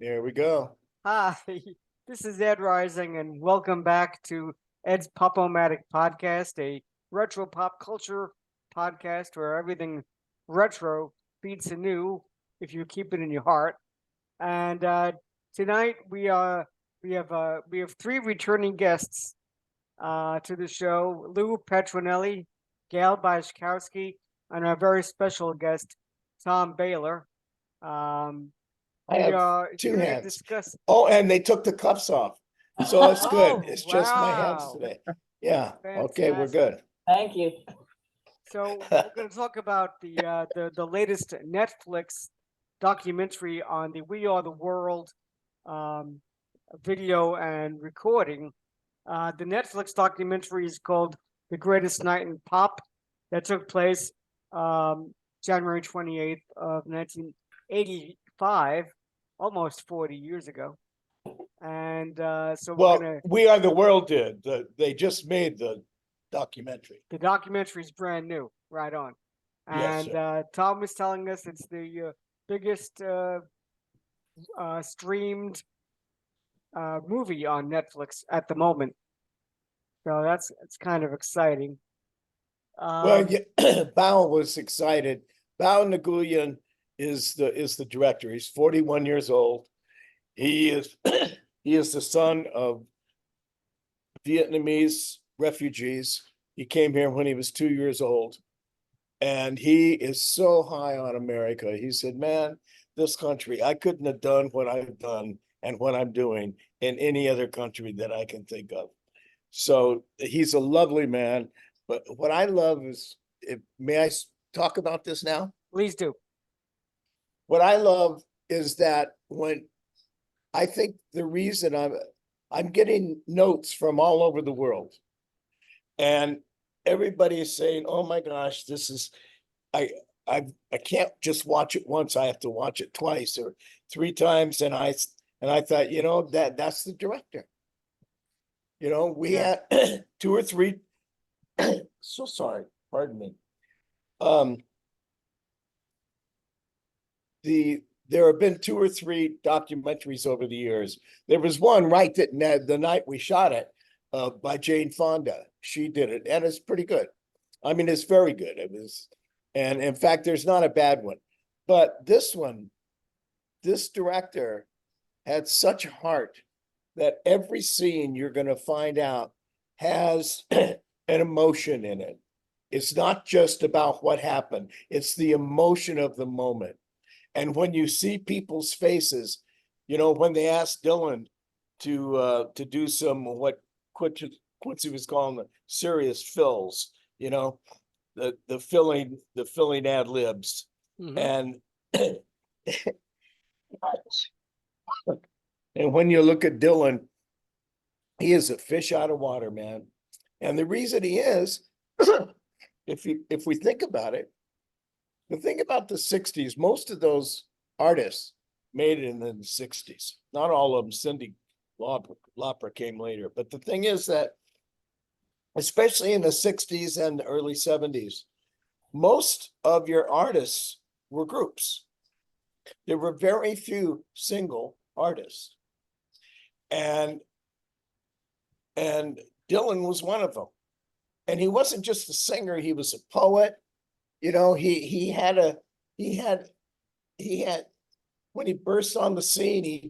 There we go. Hi, this is Ed Rising, and welcome back to Ed's Pop-O-Matic podcast, a retro pop culture podcast where everything retro beats the new if you keep it in your heart. And tonight we have three returning guests to the show: Lou Petronelli, Gail Bajknowski, and our very special guest Tom Bahler. Um, I we have are two here to hands. discuss. Oh, and they took the cuffs off. So it's good. Oh, It's just my hands wow. today. Yeah. Okay, we're Fantastic. good. Thank you. So we're going to talk about the latest Netflix documentary on the We Are the World um, video and recording. The Netflix documentary is called The Greatest Night in Pop, that took place January 28th of 1985, almost 40 years ago. And so we're Well, going to, We Are the World did. They just made the documentary. the documentary is brand new, right on. Yes, And sir. Tom was telling us it's the biggest streamed movie on Netflix at the moment. So it's kind of exciting. Well, yeah, Bao was excited. Bao Nguyen is the director. He's 41 years old. He is he is the son of Vietnamese refugees. He came here when he was 2 years old. And he is so high on America. He said, man, this country, I couldn't have done what I've done and what I'm doing in any other country that I can think of. So he's a lovely man. But what I love is, may I talk about this now? Please do. What I love is that when I think the reason I'm getting notes from all over the world, and everybody is saying, "Oh my gosh, this is I I can't just watch it once. I have to watch it twice or three times." And I thought, that's the director. We Yes. had two or three. So sorry, pardon me. Um, there have been two or three documentaries over the years. There was one right that the night we shot it, by Jane Fonda. She did it, and it's pretty good. I mean, it's very good. It was, and in fact, there's not a bad one. But this one, this director had such heart that every scene you're going to find out has an emotion in it. It's not just about what happened, it's the emotion of the moment. And when you see people's faces, when they asked Dylan to do some what Quincy was calling the serious fills, the filling ad libs. Mhm. And and when you look at Dylan, he is a fish out of water, man. And the reason he is, if we think about it, the thing about the 60s, most of those artists made it in the 60s. Not all of them. Cindy Lauper came later. But the thing is that, especially in the 60s and the early 70s, most of your artists were groups. There were very few single artists. And Dylan was one of them. And he wasn't just a singer, he was a poet. He had when he burst on the scene, he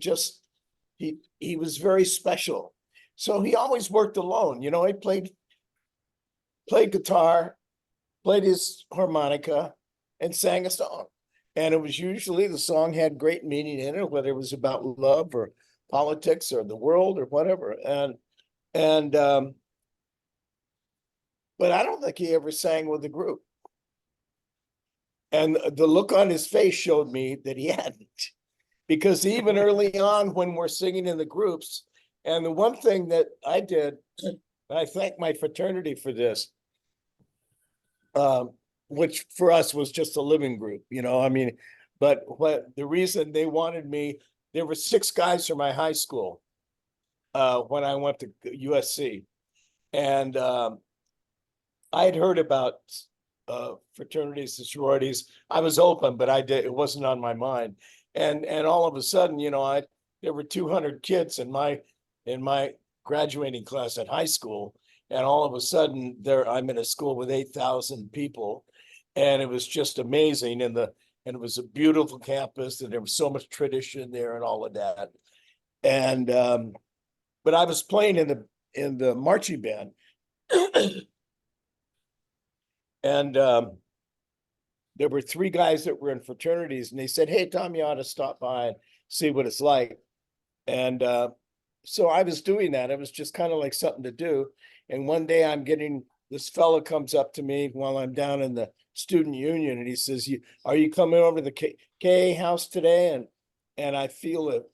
was very special. So he always worked alone. He played guitar, played his harmonica, and sang a song. And it was usually the song had great meaning in it, whether it was about love or politics or the world or whatever. And but I don't think he ever sang with a group. And the look on his face showed me that he hadn't. Because even early on, when we're singing in the groups, and the one thing that I did, and I thank my fraternity for this, which for us was just a living group, I mean, but the reason they wanted me, there were 6 guys from my high school when I went to USC. And I had heard about fraternities and sororities. I was open, but it wasn't on my mind. And all of a sudden, there were 200 kids in my graduating class at high school. And all of a sudden I'm in a school with 8,000 people. And it was just amazing. And it was a beautiful campus, and there was so much tradition there and all of that. And but I was playing in the marching band. And there were 3 guys that were in fraternities, and they said, "Hey, Tom, you ought to stop by and see what it's like." And so I was doing that. It was just kind of like something to do. And one day this fella comes up to me while I'm down in the student union, and he says, "Are you coming over to the KA house today?" And I feel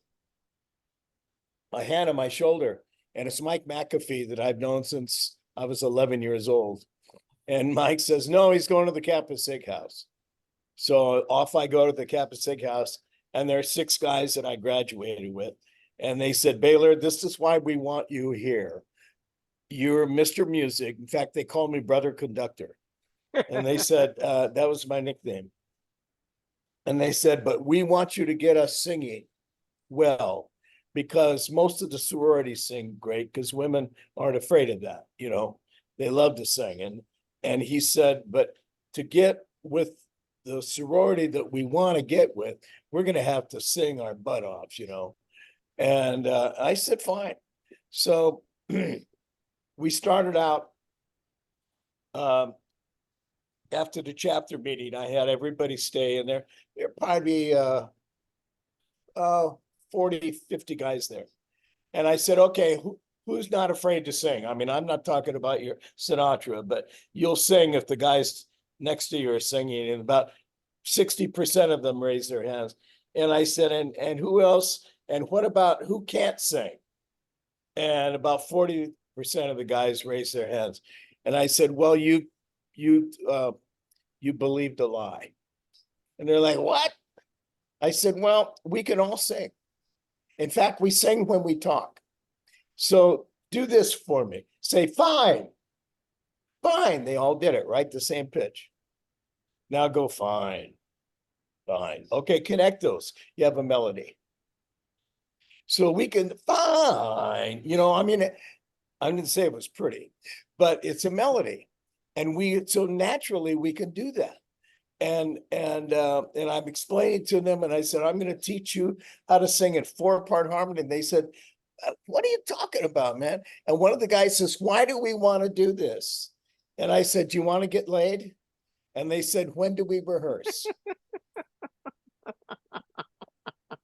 a hand on my shoulder, and it's Mike McAfee that I've known since I was 11 years old. And Mike says, "No, he's going to the Kappa Sig house." So off I go to the Kappa Sig house, and there are 6 guys that I graduated with. And they said, "Bahler, this is why we want you here. You're Mr. Music." In fact, they called me Brother Conductor. And they said, that was my nickname. And they said, "But we want you to get us singing well, because most of the sororities sing great, because women aren't afraid of that. They love to sing." And he said, "But to get with the sorority that we want to get with, we're going to have to sing our butt off, And I said, "Fine." So we started out, after the chapter meeting, I had everybody stay in there. There'd probably be 40, 50 guys there. And I said, "Okay, who's not afraid to sing? I mean, I'm not talking about your Sinatra, but you'll sing if the guys next to you are singing." And about 60% of them raised their hands. And I said, and who else? And what about who can't sing? And about 40% of the guys raised their hands. And I said, "Well, you believed a lie." And they're like, "What?" I said, "Well, we can all sing. In fact, we sing when we talk. So do this for me. Say, 'Fine, fine.'" They all did it, right? The same pitch. "Now go, 'Fine, fine.' Okay, connect those. You have a melody. So we can, 'Fine.' I mean, I didn't say it was pretty, but it's a melody. And so naturally we can do that. And I'm explaining to them, and I said, "I'm going to teach you how to sing in 4-part harmony." And they said, "What are you talking about, man?" And one of the guys says, "Why do we want to do this?" And I said, "Do you want to get laid?" And they said, "When do we rehearse?"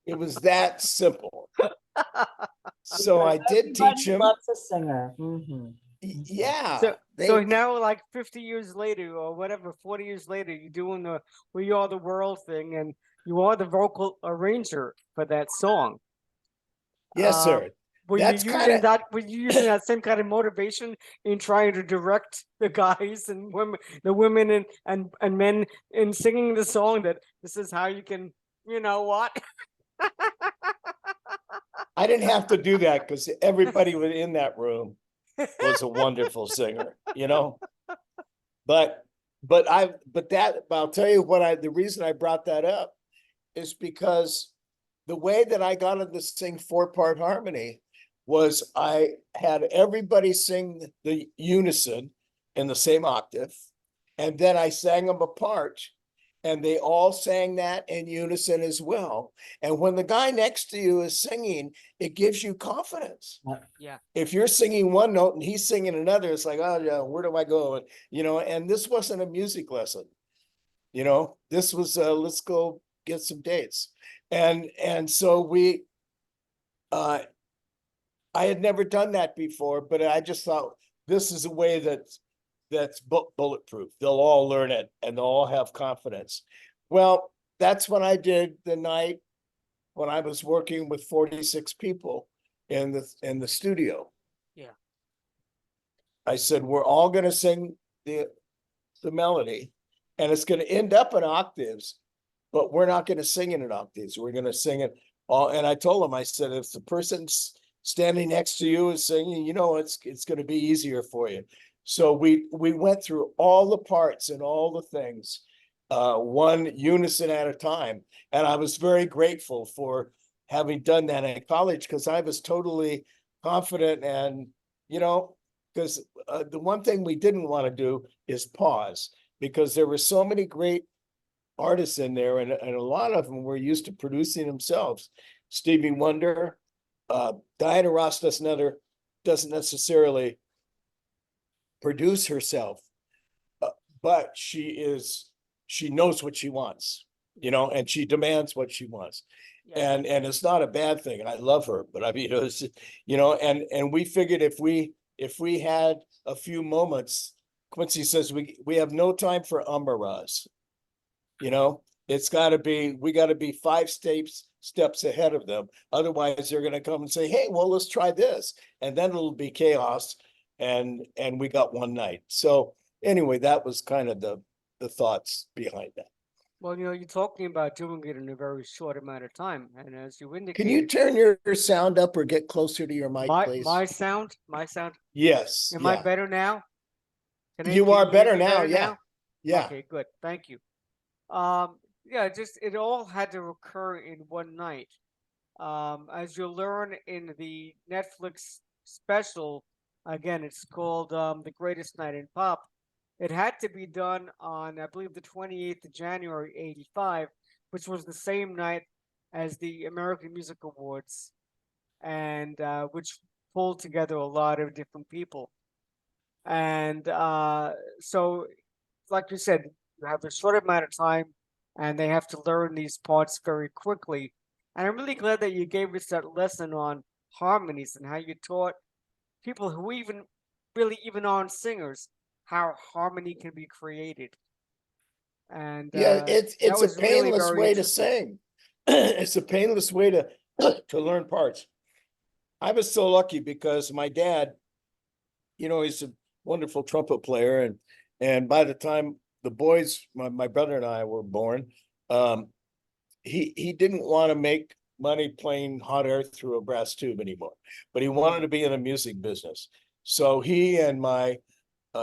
It was that simple. So I did teach him. Loves a singer. Yeah. So now, like 50 years later, or whatever, 40 years later, you're doing the "We Are the World" thing, and you are the vocal arranger for that song. Yes, sir. Were you using that same kind of motivation in trying to direct the guys and women, the women and men in singing the song, that this is how you can, what? I didn't have to do that, because everybody in that room was a wonderful singer, But I'll tell you the reason I brought that up is because the way that I got into sing 4-part harmony was I had everybody sing the unison in the same octave, and then I sang them apart, and they all sang that in unison as well. And when the guy next to you is singing, it gives you confidence. Yeah. If you're singing one note and he's singing another, it's like, "Oh yeah, where do I go?" And this wasn't a music lesson. This was let's go get some dates. And so I had never done that before, but I just thought, this is a way that's bulletproof. They'll all learn it, and they'll all have confidence. Well, that's what I did the night when I was working with 46 people in the studio. Yeah. I said, "We're all going to sing the melody, and it's going to end up in octaves, but we're not going to sing it in octaves. We're going to sing it all." And I told them, I said, "If the person's standing next to you is singing, it's going to be easier for you." So we went through all the parts and all the things, one unison at a time. And I was very grateful for having done that in college, because I was totally confident and, because the one thing we didn't want to do is pause, because there were so many great artists in there, and a lot of them were used to producing themselves. Stevie Wonder, Diana Ross doesn't necessarily produce herself, but she knows what she wants, and she demands what she wants. Yeah. And it's not a bad thing. I love her, but I mean, and we figured if we had a few moments, Quincy says we have no time for umaras. It's we got to be 5 steps ahead of them. Otherwise, they're going to come and say, "Hey, well, let's try this," and then it'll be chaos. And we got one night. So anyway, that was kind of the thoughts behind that. Well, you're talking about doing it in a very short amount of time, and as you Can you indicated, turn your sound up or get closer to your mic, my please? my sound. Yes. Am I Yeah. better now? You can are hear better me now. Yeah. Yeah. Okay, good. Thank you. Yeah, just it all had to occur in one night. As you'll learn in the Netflix special, again, it's called The Greatest Night in Pop. It had to be done on, I believe, the 28th of January, 85, which was the same night as the American Music Awards, and which pulled together a lot of different people. And so, like you said, you have a short amount of time and they have to learn these parts very quickly. And I'm really glad that you gave us that lesson on harmonies and how you taught people who even aren't singers how harmony can be created. And Yeah. that It's a was really painless very way to interesting. sing. It's a painless way to learn parts. I was so lucky because my dad, he's a wonderful trumpet player, and by the time the boys, my brother and I were born, he didn't want to make money playing hot air through a brass tube anymore, but he wanted to be in the music business. So he and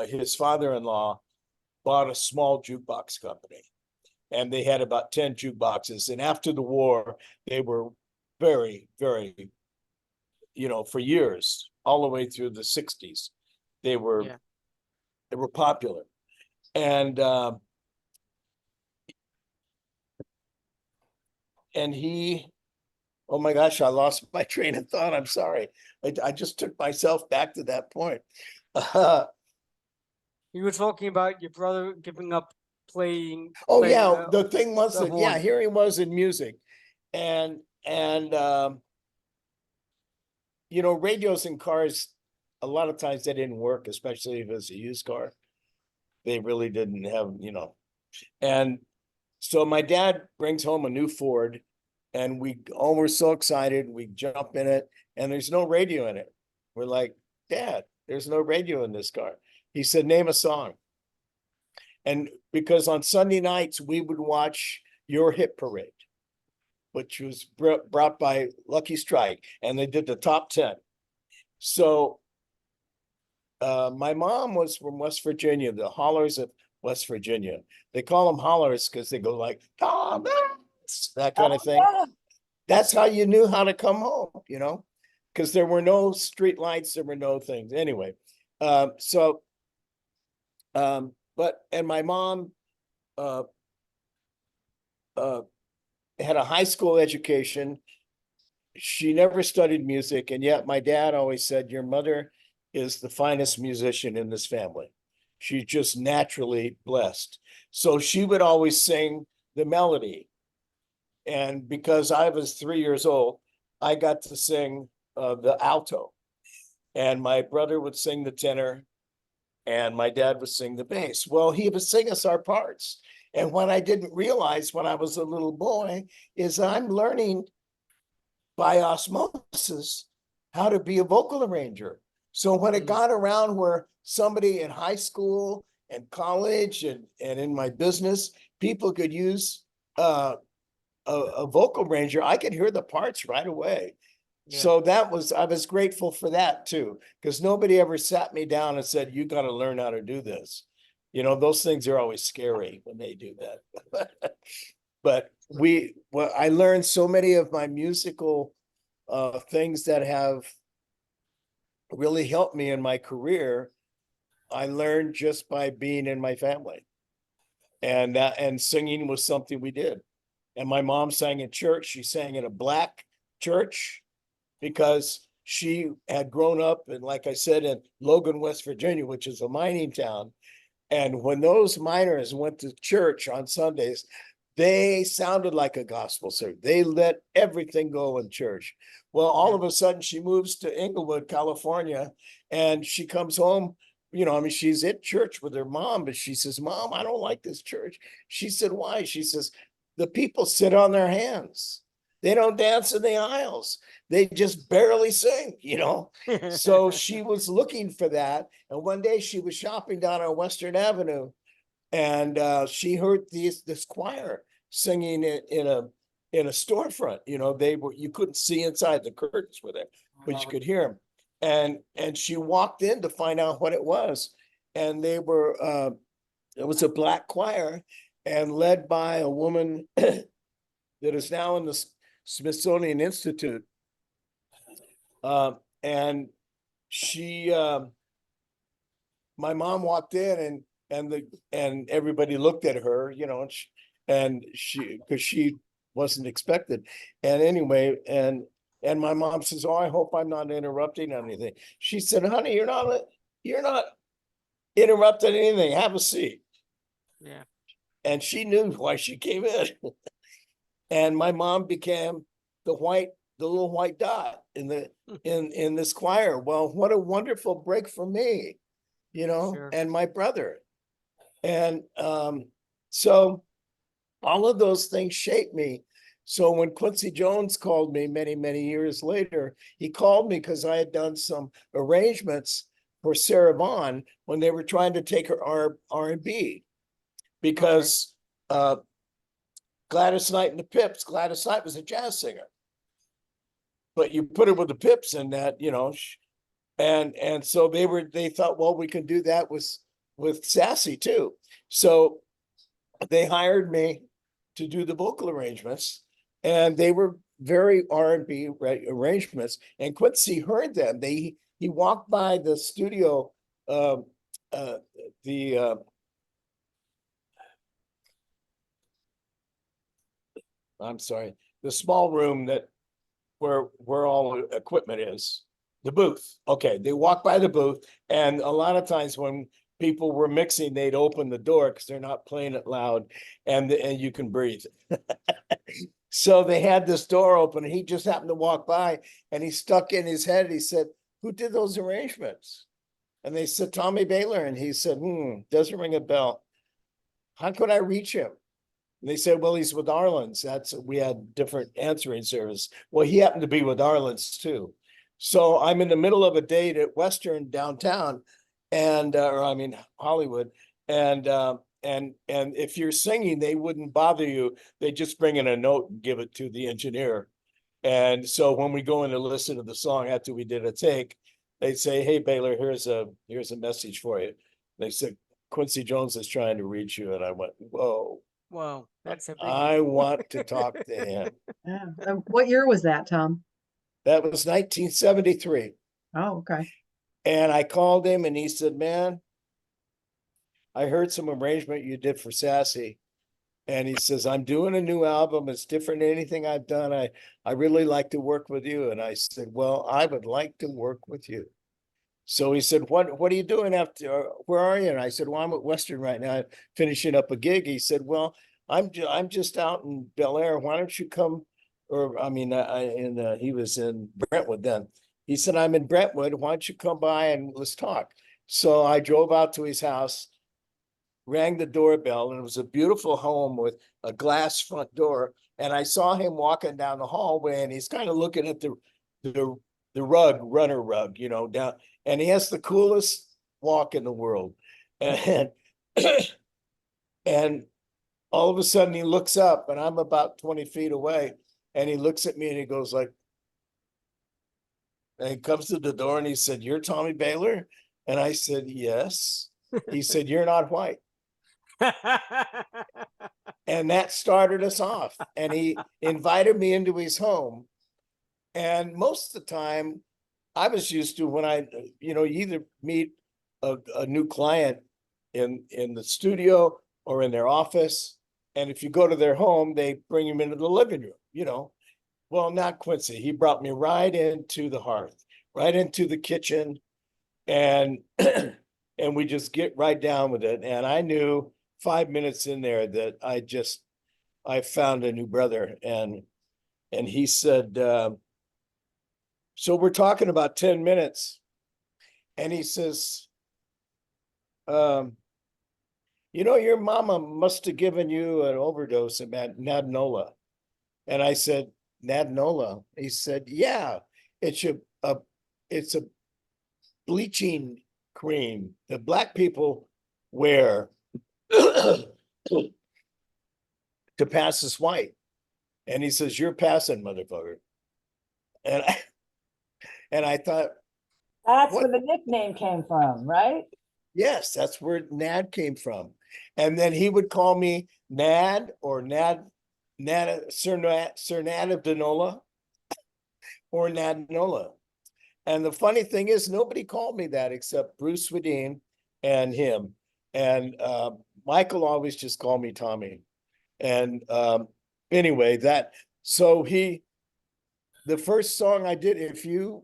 his father-in-law bought a small jukebox company, and they had about 10 jukeboxes. And after the war, they were very, very, for years, all the way through the 60s, they were Yeah. they were popular. And he, oh my gosh, I lost my train of thought. I'm sorry. I just took myself back to that point. You were talking about your brother giving up playing Oh playing yeah, the thing was the that, yeah, horn. here he was in music, and radios in cars, a lot of times they didn't work, especially if it's a used car. They really didn't have, and so my dad brings home a new Ford, and we all were so excited. We jump in it, and there's no radio in it. We're like, "Dad, there's no radio in this car." He said, "Name a song." And because on Sunday nights we would watch Your Hit Parade, which was brought by Lucky Strike, and they did the top 10. So my mom was from West Virginia, the hollers of West Virginia. They call them hollers because they go like, "Tom," that kind of thing. That's how you knew how to come home, because there were no street lights, there were no things. Anyway, and my mom uh, had a high school education. She never studied music, and yet my dad always said, "Your mother is the finest musician in this family. She's just naturally blessed." So she would always sing the melody. And because I was 3 years old, I got to sing the alto, and my brother would sing the tenor, and my dad would sing the bass. Well, he would sing us our parts. And what I didn't realize when I was a little boy is I'm learning by osmosis how to be a vocal arranger. So when it got around where somebody in high school and college and in my business, people could use a vocal arranger, I could hear the parts right away. Yeah. So I was grateful for that too, because nobody ever sat me down and said, "You got to learn how to do this." Those things are always scary when they do that. But I learned so many of my musical things that have really helped me in my career. I learned just by being in my family. And singing was something we did. And my mom sang in church. She sang in a black church because she had grown up, and like I said, in Logan, West Virginia, which is a mining town. And when those miners went to church on Sundays, they sounded like a gospel service. They let everything go in church. Well, all Yeah. of a sudden, she moves to Inglewood, California, and she comes home. She's at church with her mom, but she says, "Mom, I don't like this church." She said, "Why?" She says, "The people sit on their hands. They don't dance in the aisles. They just barely sing." So she was looking for that. And one day she was shopping down on Western Avenue, and she heard this choir singing in a storefront. You couldn't see inside, the curtains were there, but you could hear them. And she walked in to find out what it was, and it was a black choir, and led by a woman that is now in the Smithsonian Institute. And she my mom walked in, and everybody looked at her, and she because she wasn't expected. And anyway, and my mom says, "Oh, I hope I'm not interrupting anything." She said, "Honey, you're not interrupting anything. Have a seat." Yeah. And she knew why she came in. And my mom became the little white dot in this choir. Well, what a wonderful break for me, Sure. and my brother. And so all of those things shaped me. So when Quincy Jones called me many, many years later, he called me because I had done some arrangements for Sarah Vaughan when they were trying to take her R&B, because Gladys Knight and the Pips. Gladys Knight was a jazz singer, but you put her with the Pips in that, and so they thought, well, we can do that with Sassy too. So they hired me to do the vocal arrangements, and they were very R&B arrangements. And Quincy heard them. He walked by the studio, the I'm sorry, the small room where all the equipment is, the booth. Okay, they walk by the booth, and a lot of times when people were mixing, they'd open the door because they're not playing it loud, and you can breathe. So they had this door open, and he just happened to walk by, and he stuck in his head. He said, "Who did those arrangements?" And they said, "Tommy Bahler." And he said, "Doesn't ring a bell. How could I reach him?" And they said, "Well, he's with Arlen's." We had different answering service. Well, he happened to be with Arlen's too. So I'm in the middle of a date at Western downtown, or I mean Hollywood, and if you're singing, they wouldn't bother you. They just bring in a note and give it to the engineer. And so when we go in to listen to the song after we did a take, they say, "Hey, Baylor, here's a message for you." They said, "Quincy Jones is trying to reach you." And I went, "Whoa, Whoa, that's a big I deal. want to talk to him." Yeah. What year was that, Tom? That was 1973. Oh, okay. And I called him, and he said, "Man, I heard some arrangement you did for Sassy." And he says, "I'm doing a new album. It's different than anything I've done. I really like to work with you." And I said, "Well, I would like to work with you." So he said, what are you doing after, where are you?" And I said, "Well, I'm at Western right now, finishing up a gig." He said, "Well, I'm just out in Bel Air. Why don't you come?" Or I mean, he was in Brentwood then. He said, "I'm in Brentwood. Why don't you come by and let's talk?" So I drove out to his house, rang the doorbell, and it was a beautiful home with a glass front door. And I saw him walking down the hallway, and he's kind of looking at the runner rug, down, and he has the coolest walk in the world. And and all of a sudden he looks up, and I'm about 20 feet away, and he looks at me, and he goes like, and he comes to the door, and he said, "You're Tommy Bahler?" And I said, "Yes." He said, "You're not white." And that started us off. And he invited me into his home. And most of the time, I was used to when you either meet a new client in the studio or in their office. And if you go to their home, they bring him into the living room. Well, not Quincy. He brought me right into the hearth, right into the kitchen, and and we just get right down with it. And I knew 5 minutes in there that I found a new brother. And he said, so we're talking about 10 minutes. And he says, your mama must have given you an overdose of Nadenola. And I said, Nadenola? He said, yeah, it's a bleaching cream that Black people wear to pass as white. And he says, you're passing, motherfucker. And I thought, That's what? where the nickname came from, right? Yes, that's where Nad came from. And then he would call me Nad or Sir Nad of Denola or Nadenola. And the funny thing is, nobody called me that except Bruce Swedeen and him. And Michael always just called me Tommy. And anyway, the first song I did, if you're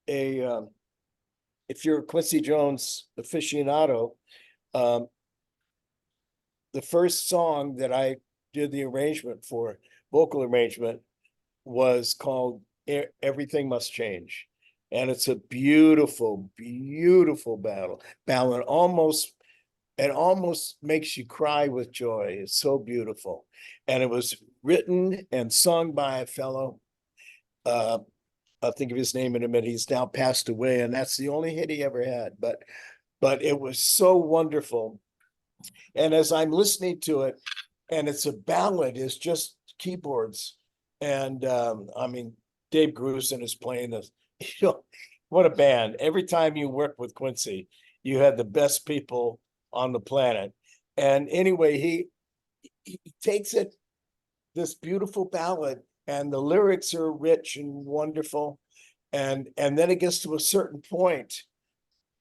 a Quincy Jones aficionado, the first song that I did the arrangement for, vocal arrangement, was called Everything Must Change. And it's a beautiful, beautiful ballad. It almost makes you cry with joy. It's so beautiful. And it was written and sung by a fellow, I'll think of his name in a minute. He's now passed away, and that's the only hit he ever had. But it was so wonderful. And as I'm listening to it, and it's a ballad, it's just keyboards. And Dave Grusin is playing this. What a band. Every time you work with Quincy, you had the best people on the planet. And anyway, he takes it, this beautiful ballad, and the lyrics are rich and wonderful. And then it gets to a certain point,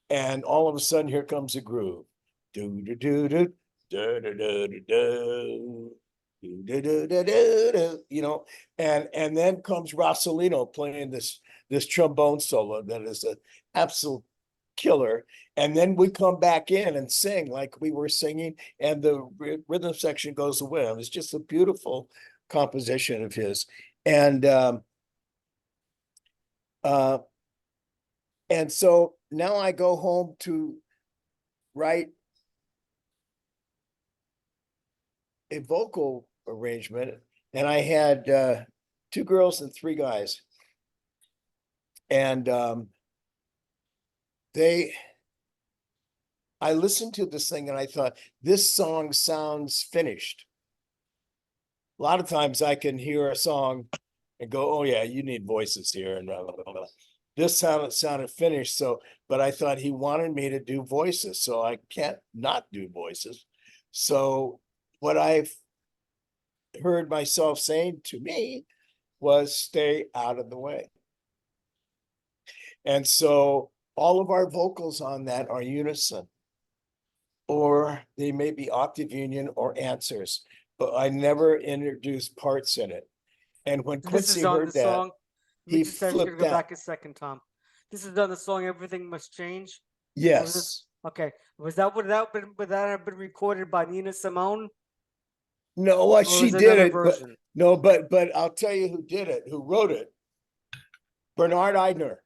and all of a sudden here comes a groove. Do do do do do do do do do do do do, and then comes Rossellino playing this trombone solo that is an absolute killer. And then we come back in and sing like we were singing, and the rhythm section goes away. And it's just a beautiful composition of his. And so now I go home to write a vocal arrangement, and I had 2 girls and 3 guys. And I listened to this thing and I thought, this song sounds finished. A lot of times I can hear a song and go, oh yeah, you need voices here, and blah, blah, blah, blah. This sounded finished. So, but I thought he wanted me to do voices, so I can't not do voices. So what I've heard myself saying to me was, stay out of the way. And so all of our vocals on that are unison, or they may be octave union or answers, but I never introduced parts in it. And when This Quincy is on heard the that, song. Let me he just ask you to flipped go out. back a second, Tom. This is on the song "Everything Must Change." Yes. Okay. Would that have been recorded by Nina Simone? No, what Or she was it did another it, but version? no, but I'll tell you who did it, who wrote it. Bernard Eigner.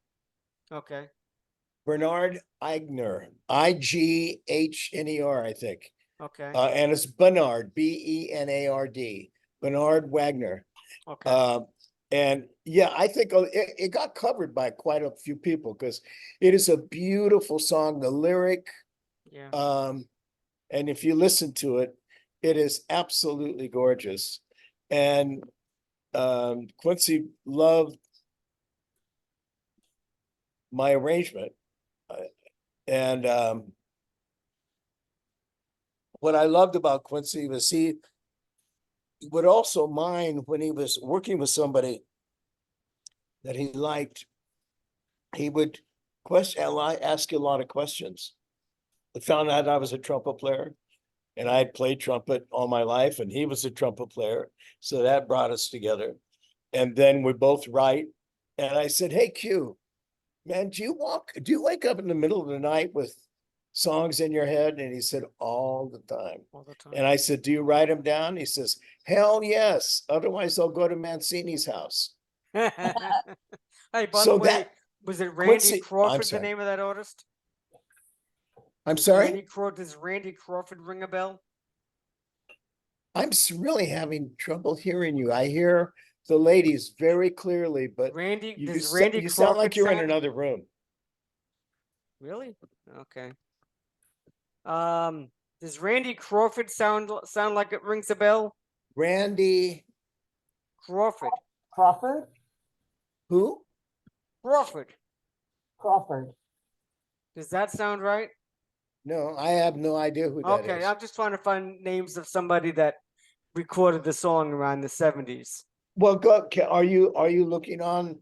Okay. Bernard Eigner, Ighnner, I think. Okay. And it's Bernard, Benard, Bernard Wagner. Okay. And yeah, I think it got covered by quite a few people because it is a beautiful song. The lyric, Yeah. and if you listen to it, it is absolutely gorgeous. And Quincy loved my arrangement. And what I loved about Quincy was he would also mind when he was working with somebody that he liked. He would ask you a lot of questions. I found out I was a trumpet player, and I had played trumpet all my life, and he was a trumpet player. So that brought us together. And then we both write. And I said, "Hey, Q, man, do you wake up in the middle of the night with songs in your head?" And he said, "All the time." All the time. And I said, "Do you write them down?" He says, "Hell yes. Otherwise, I'll go to Mancini's house." Hey, by So the way, that was it Randy I'm Crawford the sorry. name of that artist? I'm Randy sorry. Crawford, does Randy Crawford ring a bell? Really having trouble hearing you. I hear the ladies very clearly, but Does Randy you sound like Crawford you're in sound another room. really? Okay. Does Randy Crawford sound like it rings a bell? Randy, Crawford. Crawford? who? Crawford. Crawford. Does that sound right? No, I have no idea who that Okay, is. I'm just trying to find names of somebody that recorded the song around the 70s. Well, are you looking on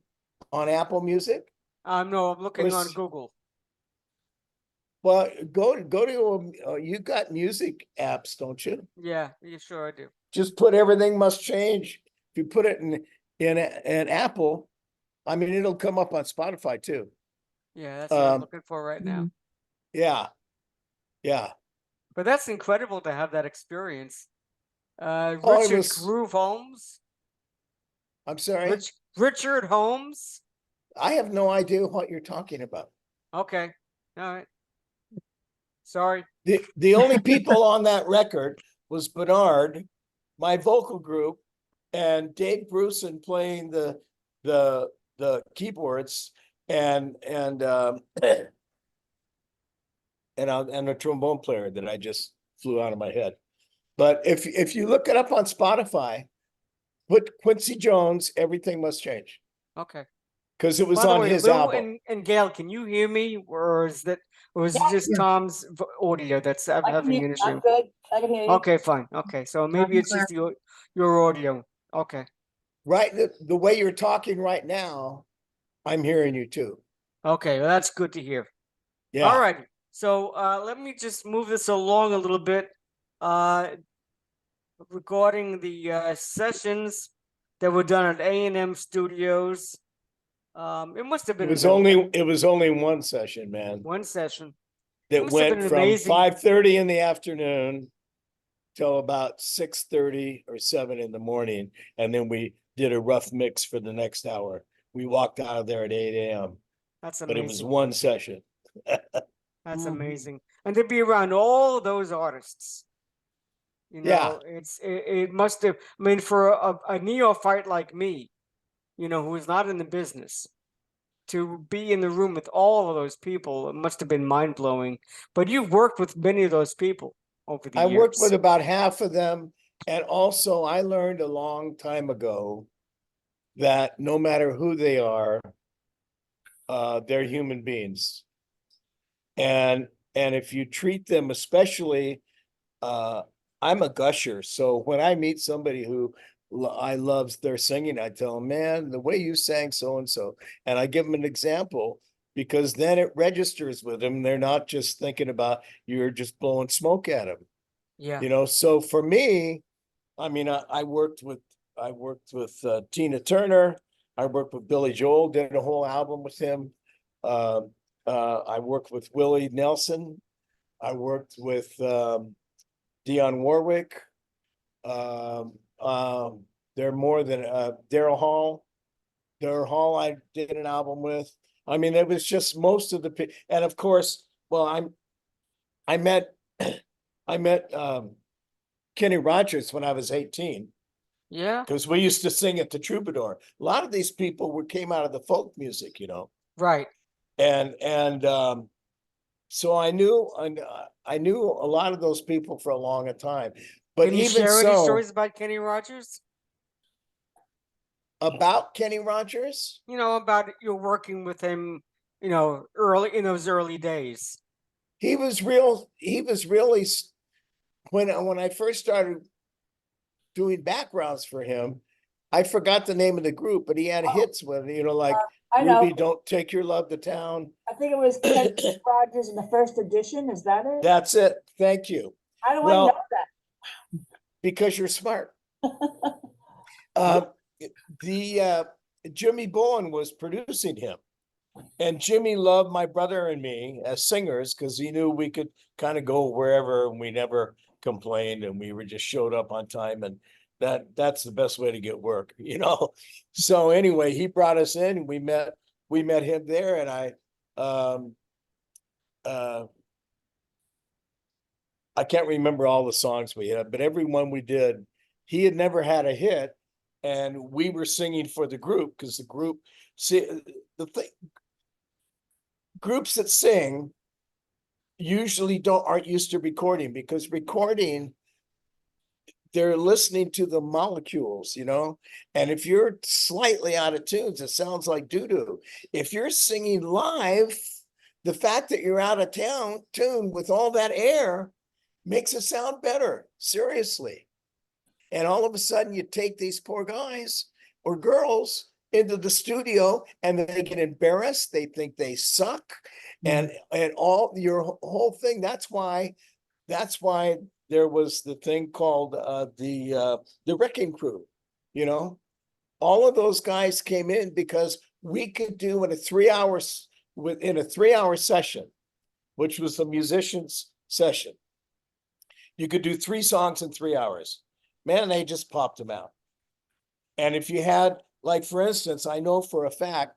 Apple Music? No, I'm looking on s- Google. Well, go to you got music apps, don't you? Yeah, sure I do. Just put "Everything Must Change." If you put it in Apple, I mean, it'll come up on Spotify too. Yeah, that's what I'm Um, looking for right now. Mhm. yeah, yeah. But that's incredible to have that experience. Oh, it Richard was. Groove Holmes. I'm sorry. Richard Holmes. I have no idea what you're talking about. Okay. All right. Sorry. The only people on that record was Bernard, my vocal group, and Dave Bruson playing the keyboards and and a trombone player that I just flew out of my head. But if you look it up on Spotify, put Quincy Jones, "Everything Must Change," Okay. because it was By the on way, his Lou album. and Gail, can you hear me, or is it just Yeah. Tom's audio that's I can having hear, an I'm issue? good. I can hear you. Okay, fine. Okay, so maybe and it's just your audio. Okay. Right, the way you're talking right now, I'm hearing you too. Okay, well, that's good to hear. Yeah. All right. So let me just move this along a little bit regarding the sessions that were done at A&M Studios. It must have It been was only one session, man, one session. It that must have went been from amazing. 5:30 in the afternoon till about 6:30 or 7 in the morning, and then we did a rough mix for the next hour. We walked out of there at 8 a.m., That's but it was amazing. one session. That's Mhm. amazing. And to be around all those artists, Yeah. it must have, I mean, for a neophyte like me, who is not in the business, to be in the room with all of those people, it must have been mind blowing. But you've worked with many of those people over the I worked with years. about half of them, and also I learned a long time ago that no matter who they are, they're human beings. And if you treat them, especially, I'm a gusher, so when I meet somebody who I loves their singing, I tell them, "Man, the way you sang so and so," and I give them an example, because then it registers with them. They're not just thinking about you're just blowing smoke at them, Yeah. So for me, I mean, I worked with Tina Turner. I worked with Billy Joel, did a whole album with him. I worked with Willie Nelson. I worked with Dionne Warwick. Um, there are more than Daryl Hall. Daryl Hall, I did an album with. I mean, it was just most of the and of course, well, I met I met Kenny Rogers when I was 18, Yeah. because we used to sing at the Troubadour. A lot of these people came out of the folk music, Right. and so I knew a lot of those people for a long time. But Can you even share any so, stories about Kenny Rogers? about Kenny Rogers, About you working with him, early in those early days. he was real. He was really when I first started doing backgrounds for him, I forgot the name of the group, but he had hits with, like I know. Ruby, Don't Take Your Love to Town. I think it was Ken Rogers in the first edition. Is that it? That's it. Thank you. How do I Well, know because you're smart. that? The Jimmy Bowen was producing him. And Jimmy loved my brother and me as singers because he knew we could kind of go wherever and we never complained and we were just showed up on time, and that's the best way to get work. So anyway, he brought us in, we met him there, and I can't remember all the songs we had, but every one we did, he had never had a hit, and we were singing for the group because the group, see, the thing, groups that sing usually aren't used to recording, because recording, they're listening to the molecules, and if you're slightly out of tunes, it sounds like doo-doo. If you're singing live, the fact that you're out of tune with all that air makes it sound better, seriously. And all of a sudden you take these poor guys or girls into the studio and they get embarrassed, they think they suck, and all your whole thing. That's why there was the thing called the Wrecking Crew. All of those guys came in because we could do in a 3-hour session, which was the musician's session. You could do 3 songs in 3 hours. Man, they just popped them out. And if you had, like, for instance, I know for a fact,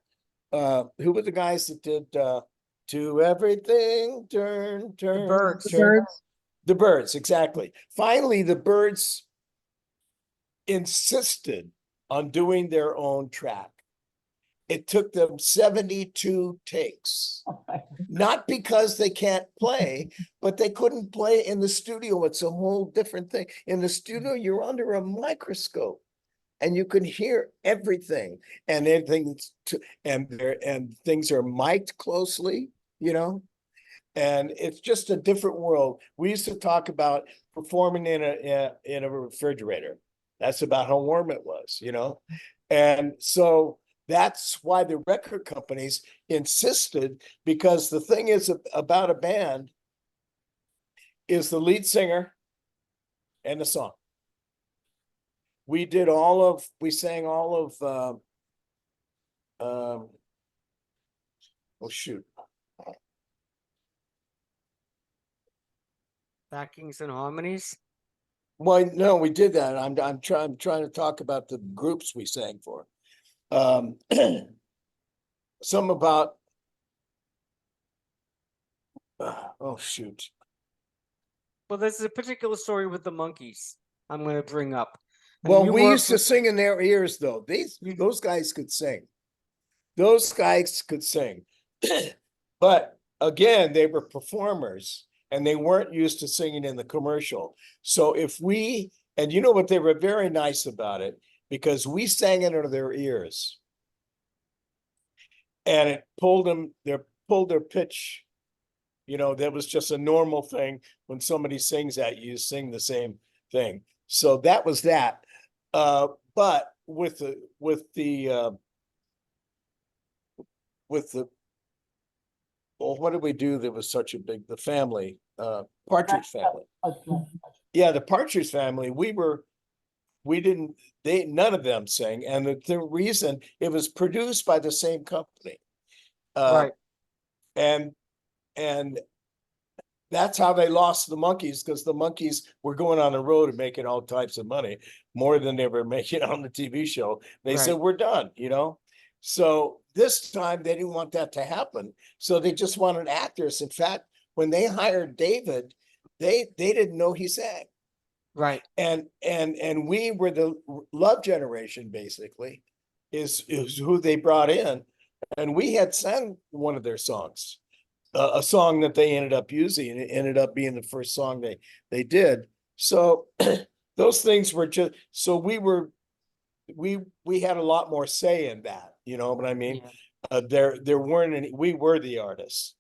who were the guys that did To Everything Turn, The Birds. The Birds, exactly. Finally, the Birds insisted on doing their own track. It took them 72 takes. Oh my Not because they can't play, but they couldn't play in the studio. It's a whole different thing. In the studio, you're under a microscope and you can hear everything, and and things are mic'd closely, and it's just a different world. We used to talk about performing in a refrigerator. That's about how warm it was, and so that's why the record companies insisted, because the thing is about a band is the lead singer and the song. We sang all of, oh shoot. Backings and harmonies. Well, no, we did that. I'm trying to talk about the groups we sang for. Some about, oh shoot. Well, there's a particular story with the Monkees I'm going to bring up. And Well, you we worked used to with- sing in their ears, though. Those guys could sing. Those guys could sing. But again, they were performers and they weren't used to singing in the commercial. So and you know what, they were very nice about it, because we sang into their ears. And it pulled their pitch. That was just a normal thing. When somebody sings at you, sing the same thing. So that was that. But with the well, what did we do that was such a big, the family, Partridge Family. God. Yeah, the Partridge Family, none of them sang. And the reason, it was produced by the same company. right. And that's how they lost the Monkees, because the Monkees were going on the road and making all types of money, more than they were making on the TV show. They said, we're done, So this time they didn't want that to happen. So they just wanted actors. In fact, when they hired David, they didn't know he sang. Right. And we were the Love Generation, basically, is who they brought in. And we had sang one of their songs, a song that they ended up using, and it ended up being the first song they did. So those things were just, so we had a lot more say in that, you know what I mean? Yeah. There weren't any, we were the artists,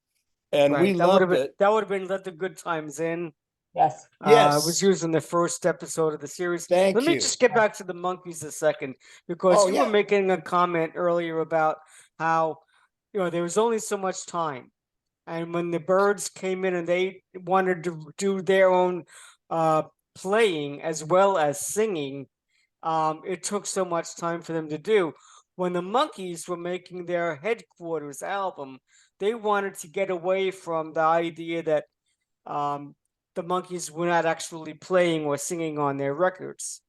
and Right. we loved it. That would have been Let the Good Times In. Yes. Was Yes, used in the first episode of the series. thank Let me you. just get back to the monkeys a second, because Oh, you were yeah. making a comment earlier about how, there was only so much time. And when the birds came in and they wanted to do their own playing as well as singing, it took so much time for them to do. When the monkeys were making their headquarters album, they wanted to get away from the idea that the monkeys were not actually playing or singing on their records.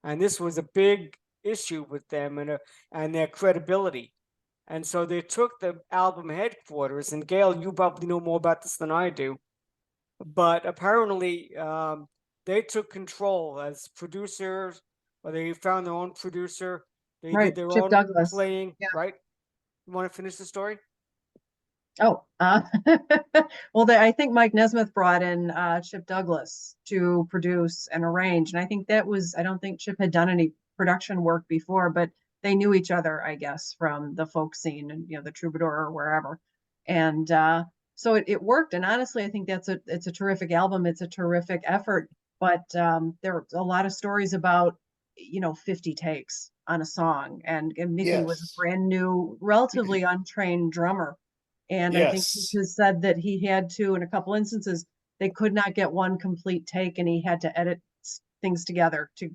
And this was a big issue with them and their credibility. And so they took the album headquarters, and Gail, you probably know more about this than I do, but apparently they took control as producers, or they found their own producer. They Right, did their Chip own Douglas. playing, Yeah. right? You want to finish the story? Oh, well, I think Mike Nesmith brought in Chip Douglas to produce and arrange, and I think I don't think Chip had done any production work before, but they knew each other, I guess, from the folk scene and the Troubadour or wherever, and so it worked. And honestly, I think it's a terrific album. It's a terrific effort, but there are a lot of stories about 50 takes on a song, and Mickey was a Yes, brand new, relatively untrained drummer. And I think he yes. has said that he had to, in a couple instances, they could not get one complete take, and he had to edit things together to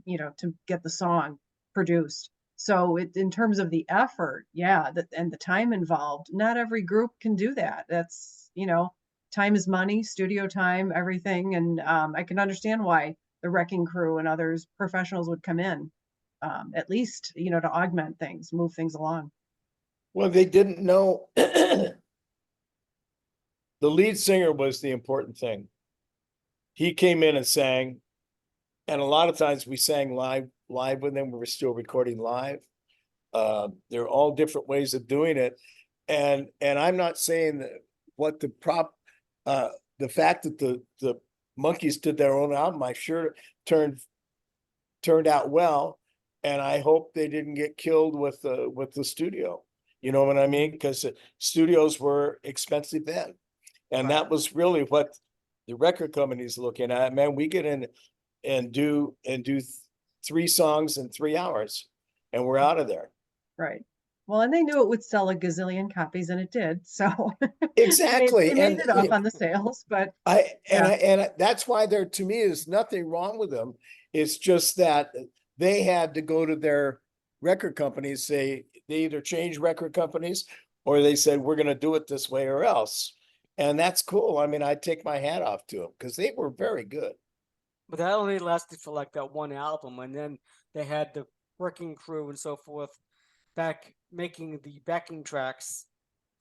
get the song produced. So in terms of the effort, yeah, and the time involved, not every group can do that. That's, time is money, studio time, everything. And I can understand why the Wrecking Crew and others professionals would come in, at least, to augment things, move things along. Well, they didn't know. The lead singer was the important thing. He came in and sang, and a lot of times we sang live with them. We were still recording live. There are all different ways of doing it, and I'm not saying that what the fact that the monkeys did their own album, I sure turned out well, and I hope they didn't get killed with the studio. You know what I mean? Because studios were expensive then. And Right. that was really what the record company's looking at. Man, we get in and do 3 songs in 3 hours, and we're out of there. Right. Well, and they knew it would sell a gazillion copies, and it did. So Exactly. they made it off on the sales, but yeah, That's why there, to me, is nothing wrong with them. It's just that they had to go to their record companies, say they either change record companies or they said, we're gonna do it this way or else. And that's cool. I mean, I take my hat off to them because they were very good. But that only lasted for like that one album, and then they had the Wrecking Crew and so forth back making the backing tracks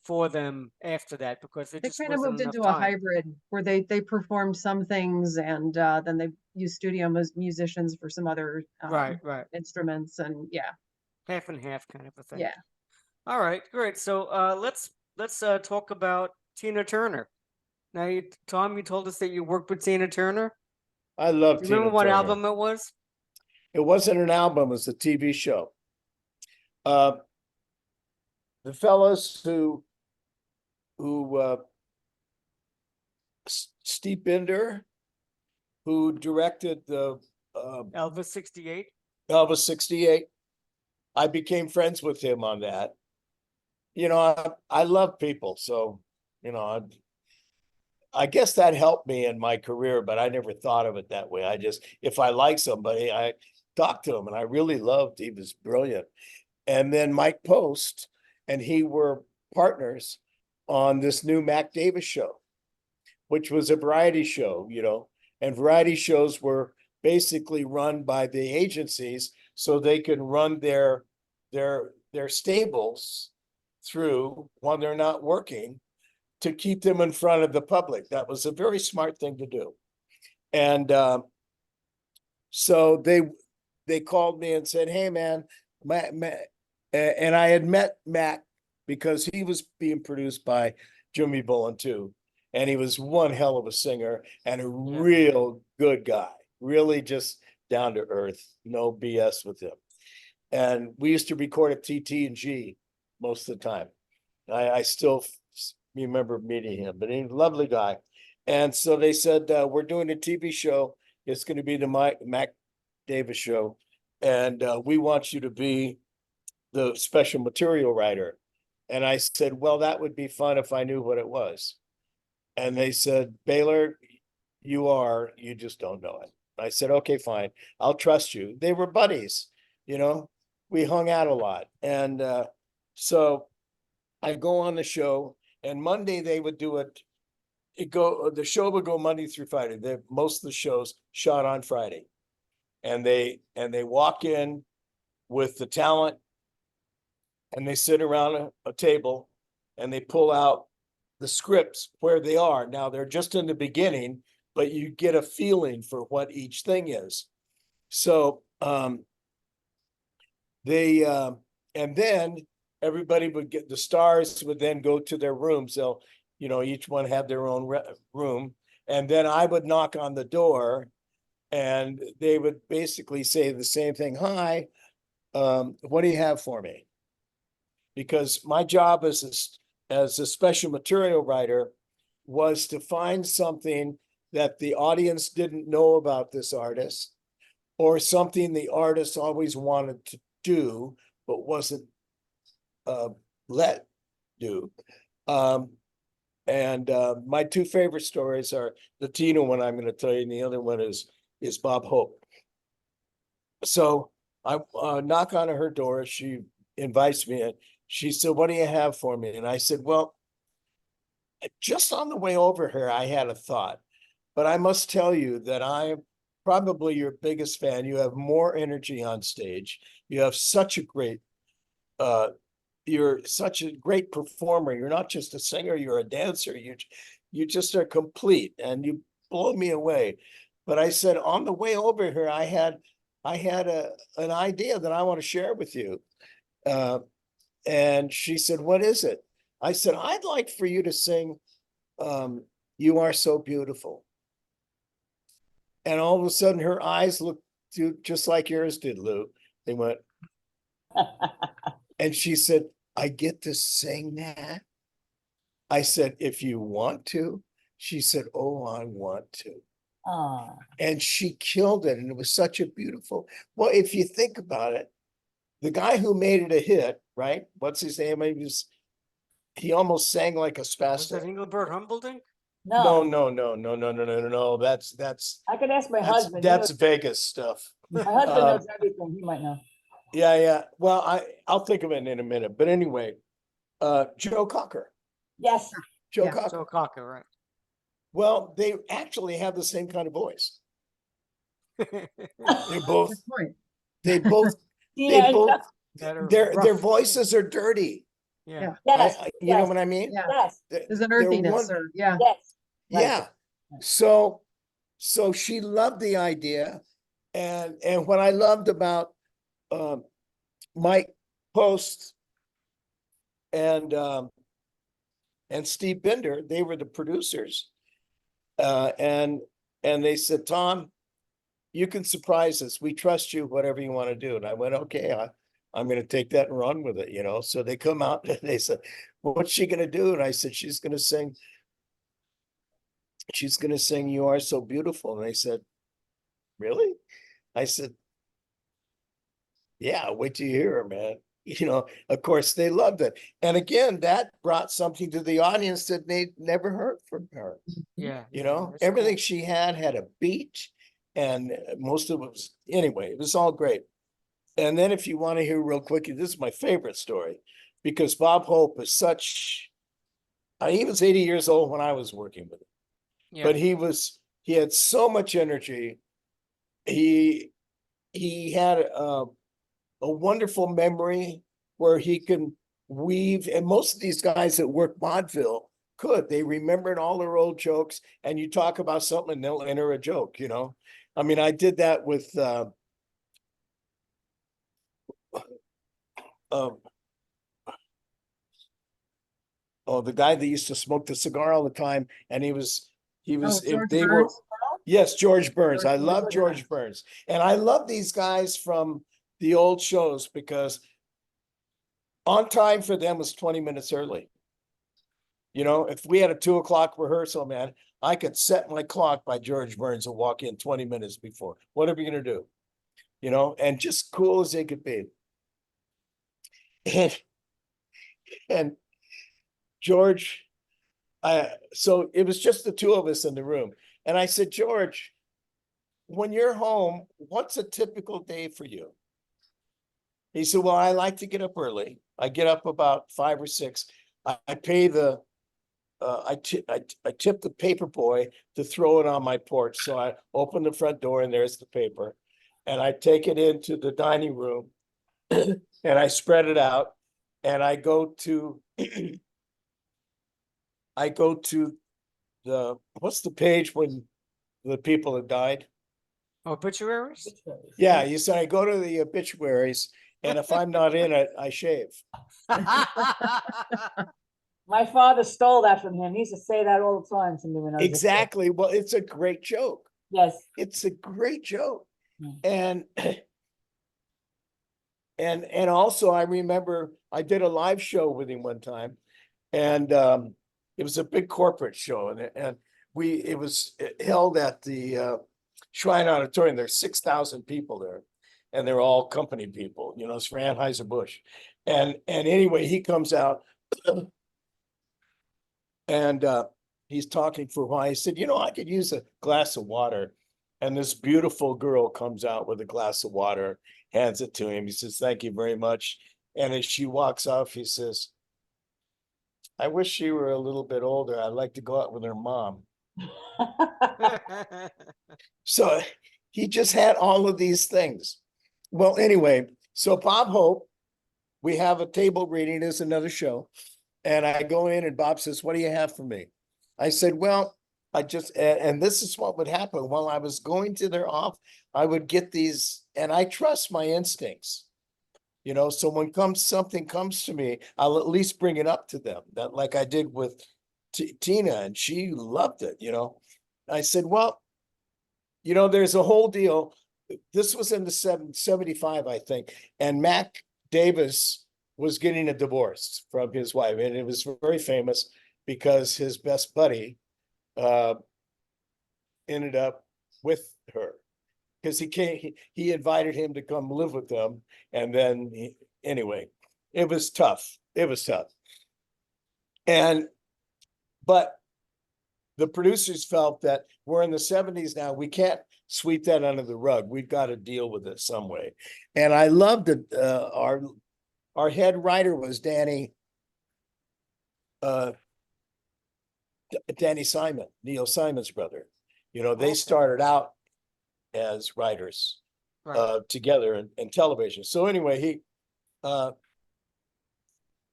for them after that, because it they just kind of wasn't moved enough into a time. hybrid where they performed some things, and then they used studio musicians for some other Right. instruments, and yeah, Half and half kind of a thing. yeah. All right, great. So let's talk about Tina Turner. Now, Tom, you told us that you worked with Tina Turner. I love Do you remember Tina what Turner. album it was? It wasn't an album, it was a TV show. The fellows who Steve Binder, who directed the Elvis 68. Elvis 68. I became friends with him on that. I love people, so I guess that helped me in my career, but I never thought of it that way. I just, if I like somebody, I talk to him, and I really loved. He was brilliant. And then Mike Post and he were partners on this new Mac Davis show, which was a variety show, and variety shows were basically run by the agencies so they can run their stables through when they're not working to keep them in front of the public. That was a very smart thing to do. And so they called me and said, hey man, and I had met Mac because he was being produced by Jimmy Bullen too. And he was one hell of a singer and a real good guy, really just down to earth, no BS with him. And we used to record at TT&G most of the time. I still remember meeting him, but he's a lovely guy. And so they said, we're doing a TV show. It's going to be the Mac Davis show. And we want you to be the special material writer. And I said, well, that would be fun if I knew what it was. And they said, Baylor, you just don't know it. I said, okay, fine. I'll trust you. They were buddies, we hung out a lot. And so I go on the show, and Monday they would do it. The show would go Monday through Friday. Most of the shows shot on Friday. And they walk in with the talent, and they sit around a table, and they pull out the scripts where they are. Now they're just in the beginning, but you get a feeling for what each thing is. So and then everybody would get, the stars would then go to their rooms. They'll, each one had their own room. And then I would knock on the door, and they would basically say the same thing. Hi, what do you have for me? Because my job as a special material writer was to find something that the audience didn't know about this artist, or something the artist always wanted to do, but wasn't let do. And my two favorite stories are the Tina one I'm going to tell you, and the other one is Bob Hope. So I knock on her door. She invites me in. She said, what do you have for me? And I said, well, just on the way over here, I had a thought, but I must tell you that I'm probably your biggest fan. You have more energy on stage. You have such a great, you're such a great performer. You're not just a singer, you're a dancer. You just are complete, and you blow me away. But I said, on the way over here, I had an idea that I want to share with you. And she said, what is it? I said, I'd like for you to sing You Are So Beautiful. And all of a sudden her eyes looked just like yours did, Lou. They went, and she said, I get to sing that? I said, if you want to. She said, oh, I want to. Oh, And she killed it. And it was such a beautiful, well, if you think about it, the guy who made it a hit, right? What's his name? He almost sang like a Was that spastic. Engelbert Humperdinck? No, no, no. That's I could ask my husband. He that's knows- Vegas stuff. My husband knows everything. He might know. Yeah. Well, I'll think of it in a minute. But anyway, Joe Cocker. Yes, Joe Yeah. Cocker. Joe Cocker, right? Well, they actually have the same kind of voice. They're Good both. point. They both. yeah, They both. That are Their rough. voices are dirty. Yeah. yes, You know yes, what I mean? Yeah, yes, there's an They're earthiness, one- or yeah. yes. Right. Yeah. So she loved the idea. And what I loved about Mike Post and Steve Bender, they were the producers. And they said, Tom, you can surprise us. We trust you, whatever you want to do. And I went, okay, I'm going to take that and run with it, So they come out and they said, well, what's she going to do? And I said, she's going to sing You Are So Beautiful. And they said, really? I said, yeah, wait till you hear her, man. Of course they loved it. And again, that brought something to the audience that they never heard from her. Yeah. that's Everything cool. she had a beat, and most of it was, anyway, it was all great. And then if you want to hear real quickly, this is my favorite story, because Bob Hope is he was 80 years old when I was working with him, Yeah. but he had so much energy. He had a wonderful memory where he can weave, and most of these guys that work vaudeville they remembered all their old jokes, and you talk about something and they'll enter a joke, I mean, I did that with the guy that used to smoke the cigar all the time, and he was Oh, George they Burns? yes, George Burns. I George love Burns. George Burns, and I love these guys from the old shows because on time for them was 20 minutes early. You know, if we had a 2 o'clock rehearsal, man, I could set my clock by George Burns and walk in 20 minutes before. What are we gonna do? You know, and just cool as they could be. And, and George, so it was just the two of us in the room. And I said, George, when you're home, what's a typical day for you? He said, well, I like to get up early. I get up about 5 or 6. I pay the, I tip the paper boy to throw it on my porch. So I open the front door and there's the paper. And I take it into the dining room and I spread it out. And I go to, I go to the, what's the page when the people have died? Obituaries? Yeah, you said I go to the obituaries, and if I'm not in it, I shave. My father stole that from him. He used to say that all the time to me when I was a kid. Exactly. Well, it's a great joke. Yes. It's a great joke. Mm. And also I remember I did a live show with him one time, and it was a big corporate show, and it was held at the Shrine Auditorium. There's 6,000 people there, and they're all company people, you know, it's for Anheuser-Busch. And anyway, he comes out and he's talking for a while. He said, you know, I could use a glass of water. And this beautiful girl comes out with a glass of water, hands it to him. He says, thank you very much. And as she walks off, he says, I wish she were a little bit older. I'd like to go out with her mom. So he just had all of these things. Well, anyway, so Bob Hope, we have a table reading, is another show. And I go in and Bob says, what do you have for me? I said, well, I just, and this is what would happen while I was going to their office, I would get these, and I trust my instincts. You know, so when something comes to me, I'll at least bring it up to them, that like I did with Tina, and she loved it, you know. I said, well, you know, there's a whole deal. This was in the 75, I think, and Mac Davis was getting a divorce from his wife, and it was very famous because his best buddy ended up with her, because he invited him to come live with them, and then anyway, it was tough. But the producers felt that we're in the 70s now, we can't sweep that under the rug. We've got to deal with it some way. And I loved that our head writer was Danny Simon, Neil Simon's brother. You know, they started out as writers together in television. So anyway,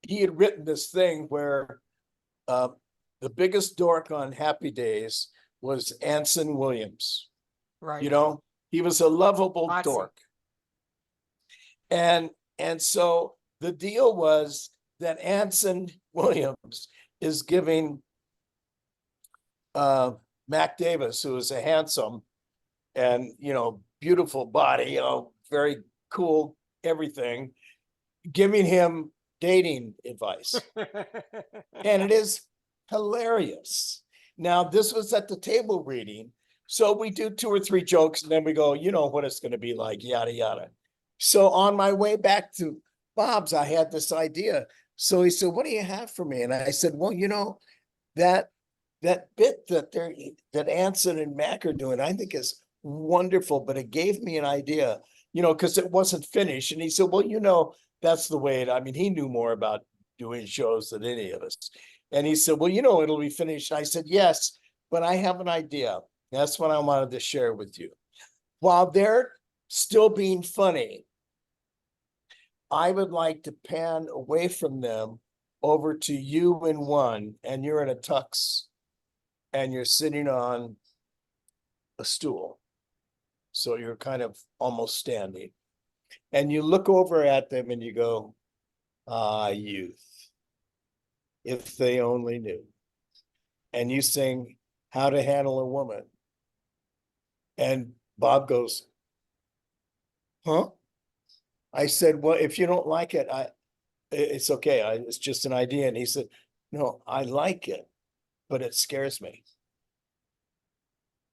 he had written this thing where the biggest dork on Happy Days was Anson Williams. Right. You know, he was a lovable dork. And so the deal was that Anson Williams is giving Mac Davis, who is a handsome and, you know, beautiful body, you know, very cool, everything, giving him dating advice. And it is hilarious. Now, this was at the table reading. So we do 2 or 3 jokes and then we go, you know what it's going to be like, yada, yada. So on my way back to Bob's, I had this idea. So he said, what do you have for me? And I said, well, you know, that bit that Anson and Mac are doing, I think is wonderful, but it gave me an idea, you know, because it wasn't finished. And he said, well, you know, that's the way I mean, he knew more about doing shows than any of us. And he said, well, you know, it'll be finished. I said, yes, but I have an idea. That's what I wanted to share with you. While they're still being funny, I would like to pan away from them over to you in one, and you're in a tux and you're sitting on a stool. So you're kind of almost standing. And you look over at them and you go, ah, youth, if they only knew. And you sing How to Handle a Woman. And Bob goes, huh? I said, well, if you don't like it, it's okay. It's just an idea. And he said, no, I like it, but it scares me.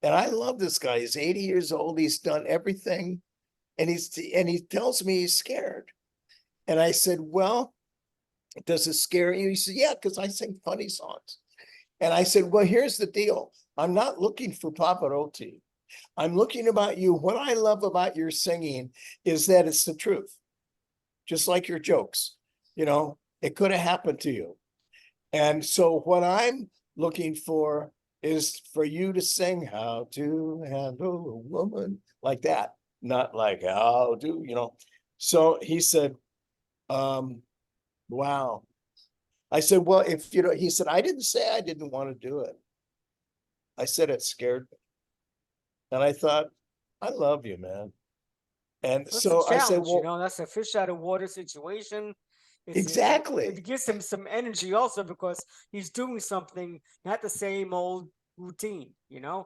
And I love this guy. He's 80 years old. He's done everything. And he tells me he's scared. And I said, well, does it scare you? He said, yeah, because I sing funny songs. And I said, well, here's the deal. I'm not looking for Pavarotti. I'm looking about you. What I love about your singing is that it's the truth. Just like your jokes, it could have happened to you. And so what I'm looking for is for you to sing how to handle a woman like that, not like how to, So he said, wow. I said, well, if he said, I didn't say I didn't want to do it. I said it scared me. And I thought, I love you, man. And That's so a I said, challenge, well, that's a fish out of water situation. exactly. It gives him some energy also because he's doing something, not the same old routine,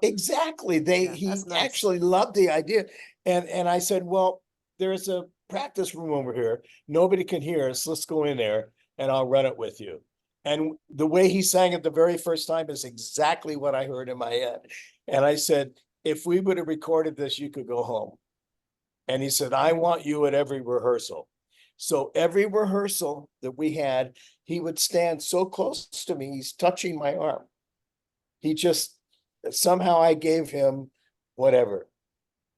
Exactly. He that's nice. actually loved the idea. And I said, well, there's a practice room over here. Nobody can hear us. Let's go in there and I'll run it with you. And the way he sang it the very first time is exactly what I heard in my head. And I said, if we would have recorded this, you could go home. And he said, I want you at every rehearsal. So every rehearsal that we had, he would stand so close to me, he's touching my arm. He just, somehow I gave him whatever.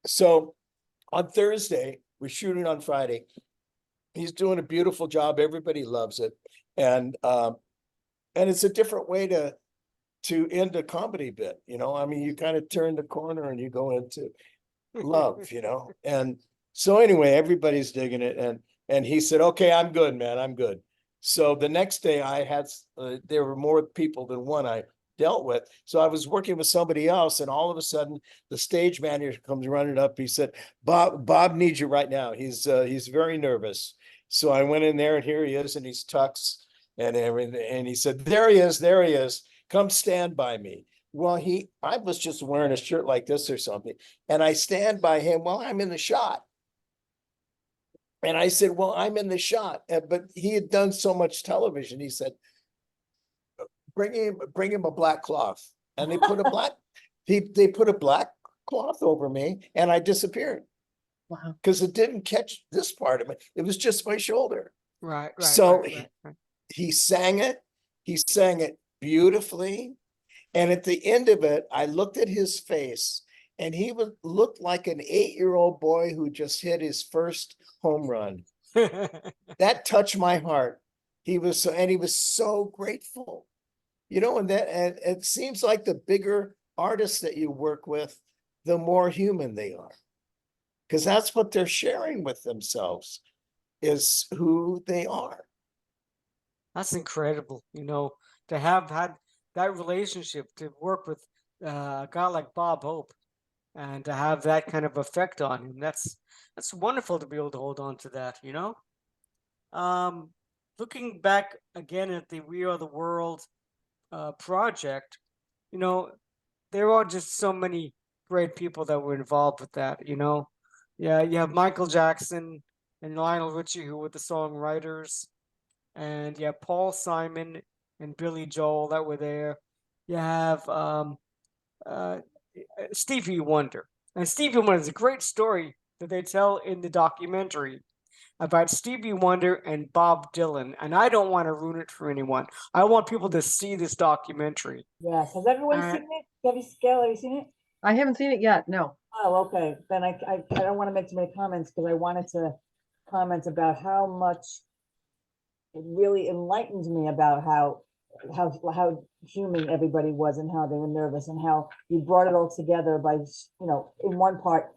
So on Thursday, we're shooting on Friday. He's doing a beautiful job. Everybody loves it. And it's a different way to end a comedy bit, you kind of turn the corner and you go into love, and so anyway, everybody's digging it. And he said, okay, I'm good, man, I'm good. So the next day I had, there were more people than one I dealt with. So I was working with somebody else and all of a sudden the stage manager comes running up. He said, Bob needs you right now. He's very nervous. So I went in there and here he is and he's tux and everything. And he said, there he is. Come stand by me. Well, I was just wearing a shirt like this or something. And I stand by him while I'm in the shot. And I said, well, I'm in the shot. But he had done so much television. He said, bring him a black cloth. And they put a black cloth over me and I disappeared. Wow. Because it didn't catch this part of it. It was just my shoulder. Right. So he sang it beautifully. And at the end of it, I looked at his face and he looked like an 8-year-old boy who just hit his first home run. That touched my heart. He was so grateful, and it seems like the bigger artists that you work with, the more human they are. Because that's what they're sharing with themselves is who they are. That's incredible, to have had that relationship, to work with a guy like Bob Hope and to have that kind of effect on him. That's wonderful to be able to hold on to that, looking back again at the We Are the World project, there are just so many great people that were involved with that, Yeah, you have Michael Jackson and Lionel Richie, who were the songwriters, and you have Paul Simon and Billy Joel that were there. You have Stevie Wonder. And Stevie Wonder is a great story that they tell in the documentary about Stevie Wonder and Bob Dylan. And I don't want to ruin it for anyone. I want people to see this documentary. Yes. Has everyone seen it? Gail, have you seen it? I haven't seen it yet. No. Oh, okay. Then I don't want to make too many comments because I wanted to comment about how much it really enlightened me about how human everybody was and how they were nervous and how you brought it all together by, in one part,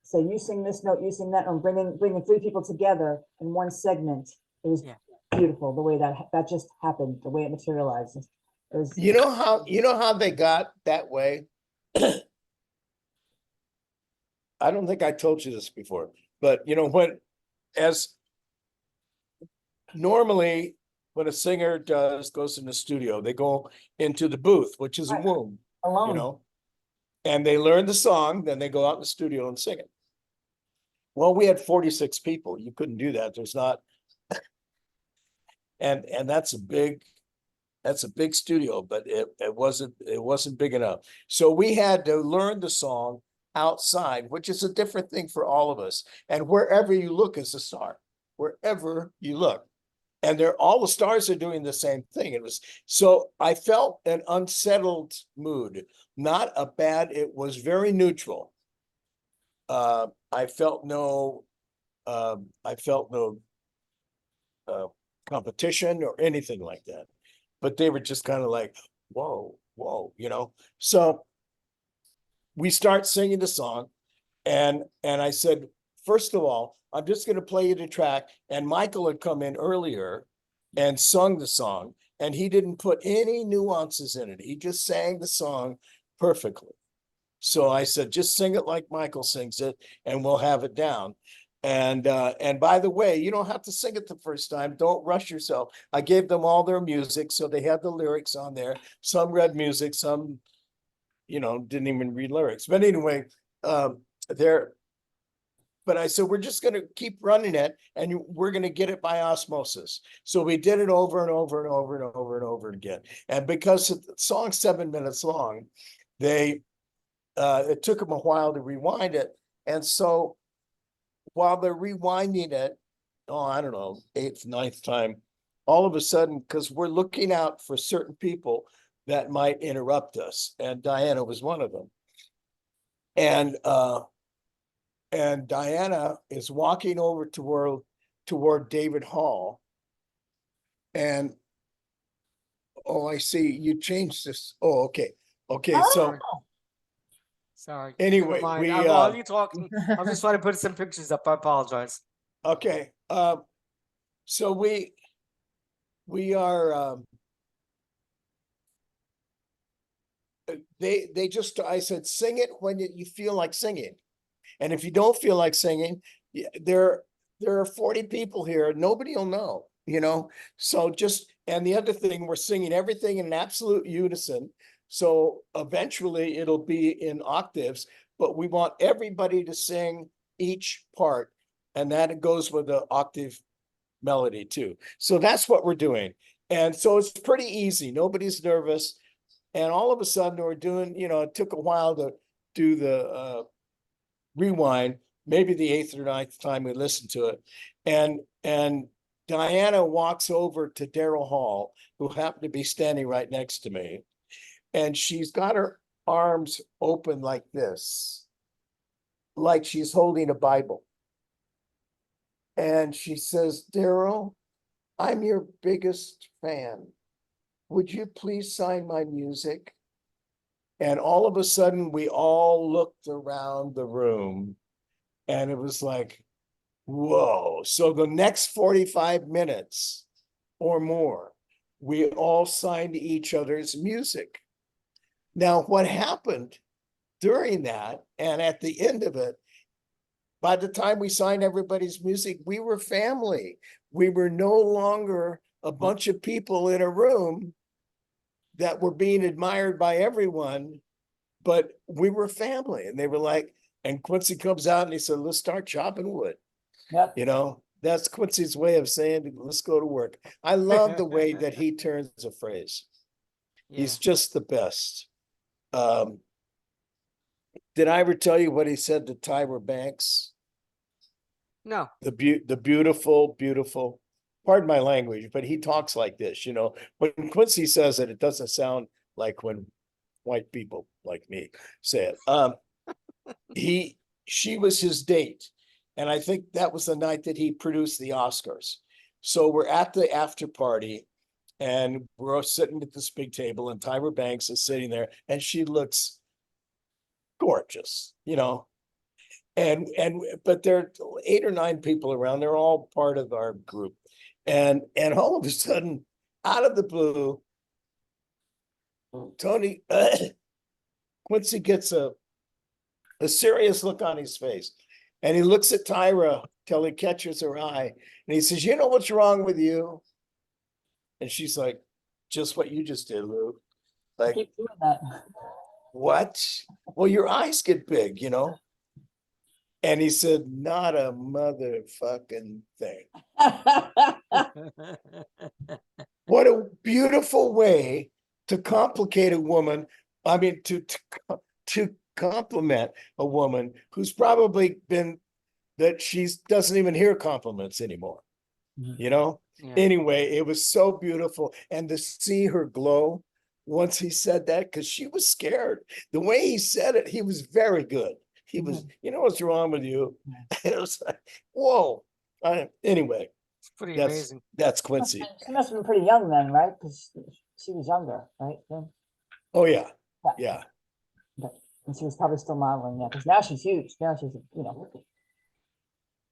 say you sing this note, you sing that, and bringing 3 people together in one segment. It was beautiful the way that just happened, the way it materialized. It was, You know how they got that way? I don't think I told you this before, but normally when a singer goes in the studio, they go into the booth, which is a womb, alone. And they learn the song, then they go out in the studio and sing it. Well, we had 46 people. You couldn't do that. There's not, and that's a big That's a big studio, but it wasn't big enough. So we had to learn the song outside, which is a different thing for all of us. And wherever you look is a star, wherever you look. And all the stars are doing the same thing. So I felt an unsettled mood, not a bad, it was very neutral. I felt no competition or anything like that. But they were just kind of like, whoa, whoa. So we start singing the song, and I said, first of all, I'm just going to play you the track. And Michael had come in earlier and sung the song, and he didn't put any nuances in it. He just sang the song perfectly. So I said, just sing it like Michael sings it, and we'll have it down. And by the way, you don't have to sing it the first time. Don't rush yourself. I gave them all their music, so they had the lyrics on there. Some read music, some, didn't even read lyrics. But anyway, but I said, we're just going to keep running it, and we're going to get it by osmosis. So we did it over and over and over and over and over again. And because the song's 7 minutes long, it took them a while to rewind it. And so while they're rewinding it, I don't know, 8th, 9th time, all of a sudden, because we're looking out for certain people that might interrupt us, and Diana was one of them. And Diana is walking over toward David Hall. And, I see you changed this. Oh, okay. Okay, so Sorry. anyway, Never mind. we, While you talking, I'm just trying to put some pictures up. I apologize. okay, so we are, I said, sing it when you feel like singing. And if you don't feel like singing, there are 40 people here, nobody will know, So and the other thing, we're singing everything in absolute unison. So eventually it'll be in octaves, but we want everybody to sing each part. And that goes with the octave melody too. So that's what we're doing. And so it's pretty easy. Nobody's nervous. And all of a sudden we're doing, it took a while to do the rewind, maybe the 8th or 9th time we listened to it. And Diana walks over to Daryl Hall, who happened to be standing right next to me. And she's got her arms open like this, like she's holding a Bible. And she says, Daryl, I'm your biggest fan. Would you please sign my music? And all of a sudden, we all looked around the room, and it was like, whoa. So the next 45 minutes or more, we all signed each other's music. Now, what happened during that, and at the end of it, by the time we signed everybody's music, we were family. We were no longer a bunch of people in a room that were being admired by everyone, but we were family. And they were like, and Quincy comes out and he said, let's start chopping wood. Yep. That's Quincy's way of saying, let's go to work. I love the way that he turns a phrase. Yeah. He's just the best. Did I ever tell you what he said to Tyra Banks? No. The beautiful, pardon my language, but he talks like this, when Quincy says it, it doesn't sound like when white people like me say it. She was his date. And I think that was the night that he produced the Oscars. So we're at the after party and we're sitting at this big table and Tyra Banks is sitting there and she looks gorgeous, but there are 8 or 9 people around. They're all part of our group. And all of a sudden, out of the blue, Quincy gets a serious look on his face. And he looks at Tyra till he catches her eye. And he says, you know what's wrong with you? And she's like, just what you just did, Lou. Like, Keep doing that. what? Well, your eyes get big, And he said, not a motherfucking thing. What a beautiful way to complicate a woman. I mean, to compliment a woman who's probably been that she's doesn't even hear compliments anymore. Mhm. You know? Yeah. Anyway, it was so beautiful. And to see her glow once he said that, because she was scared. The way he said it, he was very good. He was, you know what's wrong with you? It was like, whoa. Anyway, It's pretty that's amazing. that's Quincy. She must have been pretty young then, right? Because she was younger, right? Then? Oh yeah, yeah. And she was probably still modeling, yeah, because now she's huge. Now she's, you know.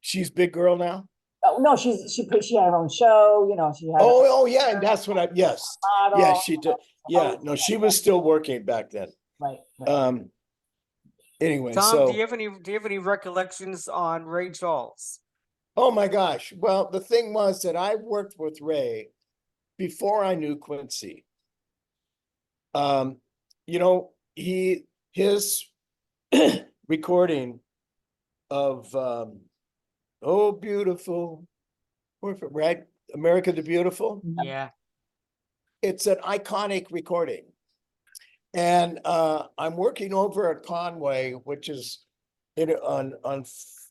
She's big girl now. Oh, no, she had her own show, you know, she had. Oh yeah, and that's what yes. Model, Yeah, she did. Yeah, no, she was still working back then. Right. Anyway, Tom, so do you have any recollections on Ray Charles? oh my gosh. Well, the thing was that I worked with Ray before I knew Quincy. You know, his recording of Oh Beautiful, right? America the Beautiful. Yeah. It's an iconic recording. And I'm working over at Conway, which is and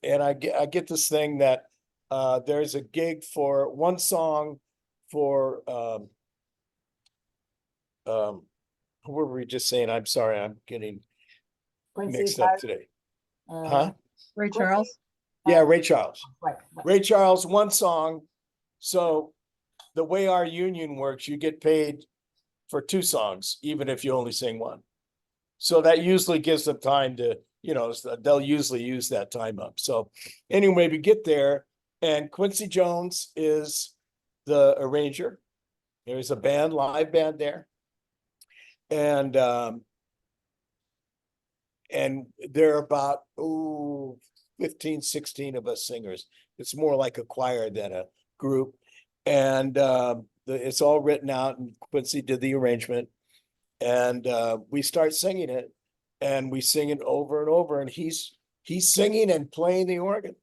I get this thing that there's a gig for one song for who were we just saying? I'm sorry, I'm getting mixed up today. Huh? Ray Quincy? Charles. Yeah, Ray Charles. Right. Ray Charles, one song. So the way our union works, you get paid for two songs, even if you only sing one. So that usually gives them time to, you know, they'll usually use that time up. So anyway, we get there and Quincy Jones is the arranger. There's a band, live band there. And there are about 15, 16 of us singers. It's more like a choir than a group. And it's all written out and Quincy did the arrangement. And we start singing it and we sing it over and over. And he's singing and playing the organ.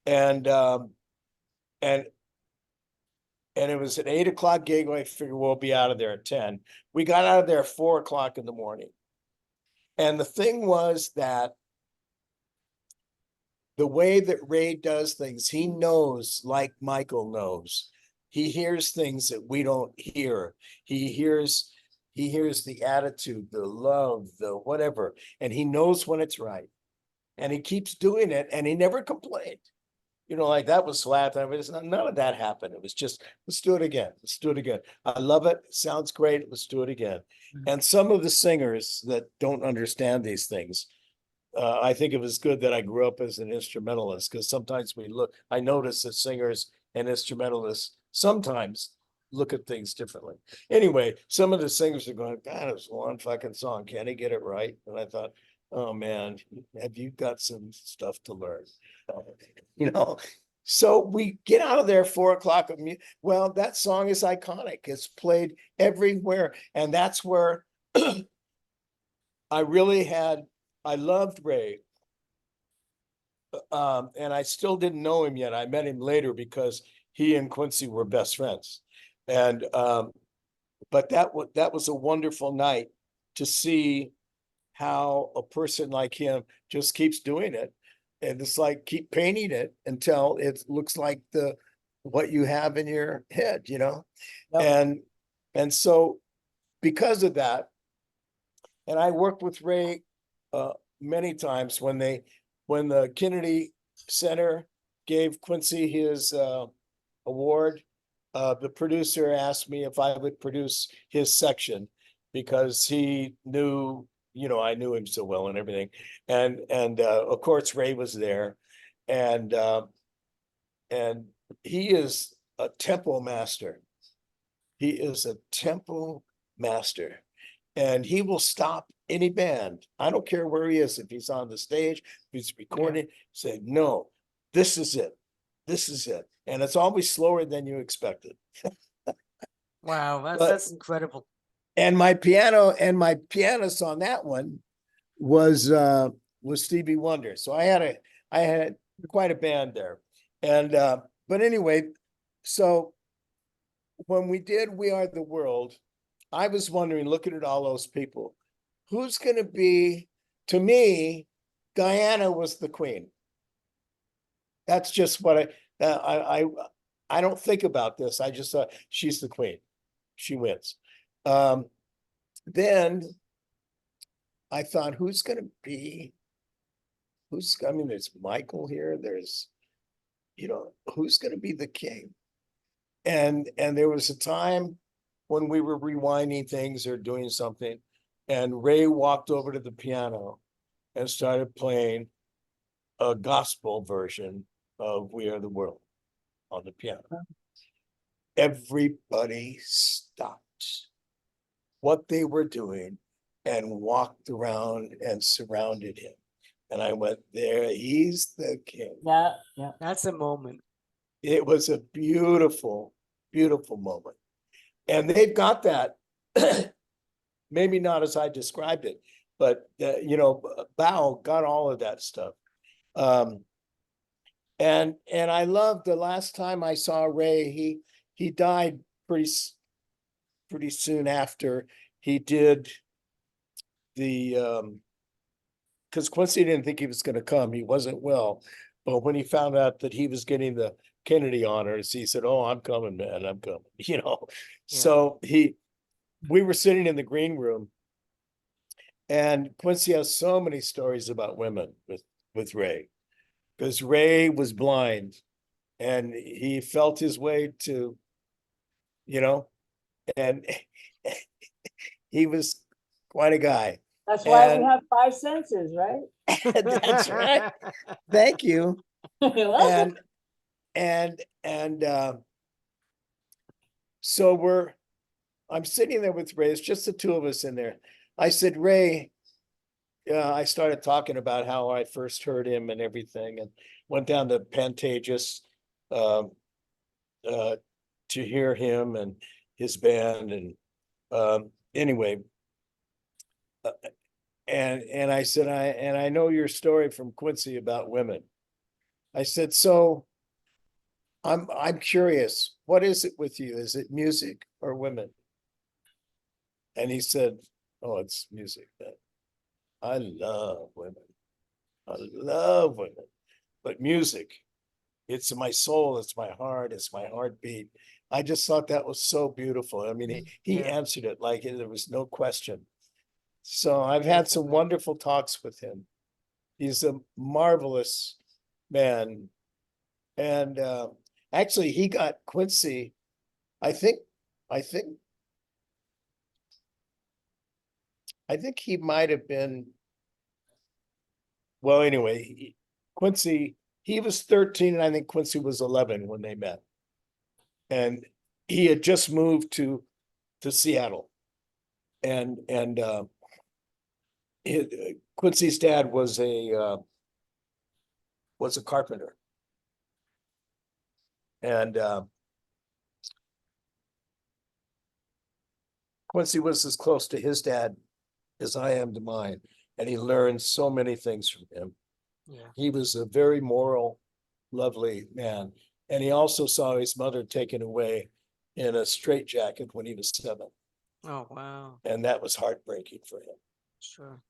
And it was an 8 o'clock gig. I figured we'll be out of there at 10. We got out of there at 4 o'clock in the morning. And the thing was that the way that Ray does things, he knows, like Michael knows. He hears things that we don't hear. He hears the attitude, the love, the whatever, and he knows when it's right. And he keeps doing it, and he never complained. You know, like that was flat. I mean, none of that happened. It was just, let's do it again. Let's do it again. I love it. It sounds great. Let's do it again. And some of the singers that don't understand these things, I think it was good that I grew up as an instrumentalist because sometimes I notice that singers and instrumentalists sometimes look at things differently. Anyway, some of the singers are going, God, it's one fucking song. Can he get it right? And I thought, oh man, have you got some stuff to learn? You know, so we get out of there 4 o'clock. Well, that song is iconic. It's played everywhere. And that's where I loved Ray. And I still didn't know him yet. I met him later because he and Quincy were best friends. And but that was a wonderful night to see how a person like him just keeps doing it. And it's like keep painting it until it looks like what you have in your head, you know? Yep. And so because of that, and I worked with Ray many times when the Kennedy Center gave Quincy his award, the producer asked me if I would produce his section because he knew, you know, I knew him so well and everything. And of course, Ray was there. And he is a tempo master. He is a tempo master. And he will stop any band. I don't care where he is. If he's on the stage, if he's recording, say, no, this is it. This is it. And it's always slower than you expected. Wow, that's incredible. And my pianist on that one was Stevie Wonder. So I had quite a band there. And but anyway, so when we did We Are the World, I was wondering, looking at all those people, who's going to be, to me, Diana was the queen. That's just what I don't think about this. I just thought she's the queen. She wins. Then I thought, who's going to be, I mean, there's Michael here. There's, who's going to be the king? And there was a time when we were rewinding things or doing something, and Ray walked over to the piano and started playing a gospel version of We Are the World on the piano. Everybody stopped what they were doing and walked around and surrounded him. And I went, there, he's the king. Yeah, yeah. That's a moment. It was a beautiful, beautiful moment. And they've got that, maybe not as I described it, but, Bao got all of that stuff. And I love the last time I saw Ray, he died pretty soon after he did the, because Quincy didn't think he was going to come. He wasn't well. But when he found out that he was getting the Kennedy honors, he said, "Oh, I'm coming, man, I'm coming." Yeah. So we were sitting in the green room, and Quincy has so many stories about women with Ray, because Ray was blind and he felt his way to, and he was quite a guy. That's why we And- have 5 senses, right? That's right. Thank you. You're welcome. And so I'm sitting there with Ray. It's just the two of us in there. I said, "Ray," I started talking about how I first heard him and everything, and went down to Pantages to hear him and his band. And anyway, and I said, I know your story from Quincy about women. I said, so I'm curious, what is it with you? Is it music or women? And he said, "Oh, it's music. I love women. I love women, but music, it's my soul, it's my heart, it's my heartbeat." I just thought that was so beautiful. I mean, he Yeah. answered it like there was no question. So I've had some wonderful talks with him. He's a marvelous man. And actually he got Quincy, I think he might have been, well, anyway, Quincy, he was 13 and I think Quincy was 11 when they met. And he had just moved to Seattle. And Quincy's dad was a carpenter. And Quincy was as close to his dad as I am to mine, and he learned so many things from him. Yeah. He was a very moral, lovely man, and he also saw his mother taken away in a straitjacket when he was 7, Oh, wow. and that was heartbreaking for him. Sure.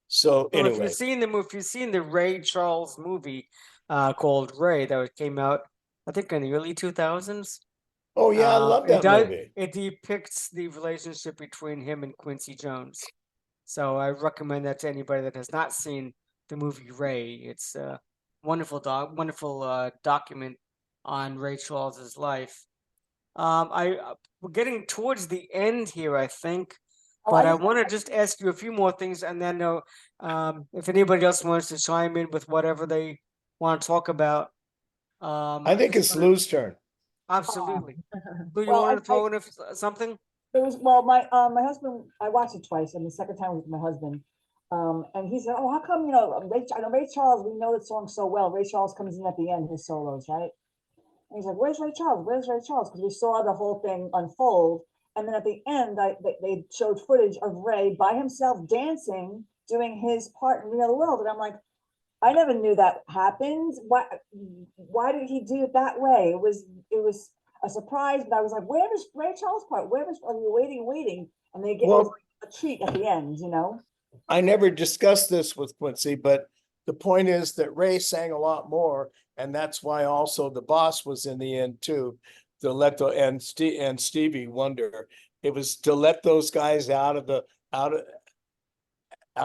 So Well, if anyway, you've seen the Ray Charles movie called Ray that came out, I think in the early 2000s. oh yeah, I love that movie. It depicts the relationship between him and Quincy Jones. So I recommend that to anybody that has not seen the movie Ray. It's a wonderful document on Ray Charles's life. We're getting towards the end here, I think. Oh, But I just- want to just ask you a few more things, and then if anybody else wants to chime in with whatever they want to talk about. I think just it's wanna- Lou's turn. Absolutely. Lou, you Well, want to I- throw in something? It was, well, my husband, I watched it twice, and the second time was with my husband. And he said, "Oh, how come, I know Ray Charles, we know the song so well. Ray Charles comes in at the end, his solos, right?" And he's like, "Where's Ray Charles? Where's Ray Charles?" Because we saw the whole thing unfold. And then at the end, they showed footage of Ray by himself dancing, doing his part in We Are the World. And I'm like, I never knew that happened. Why did he do it that way? It was a surprise, but I was like, where is Ray Charles' part? Where is, are you waiting? And they get Well, a treat at the end, you know? I never discussed this with Quincy, but the point is that Ray sang a lot more, and that's why also the boss was in the end too. To let the and Stevie Wonder, it was to let those guys out of out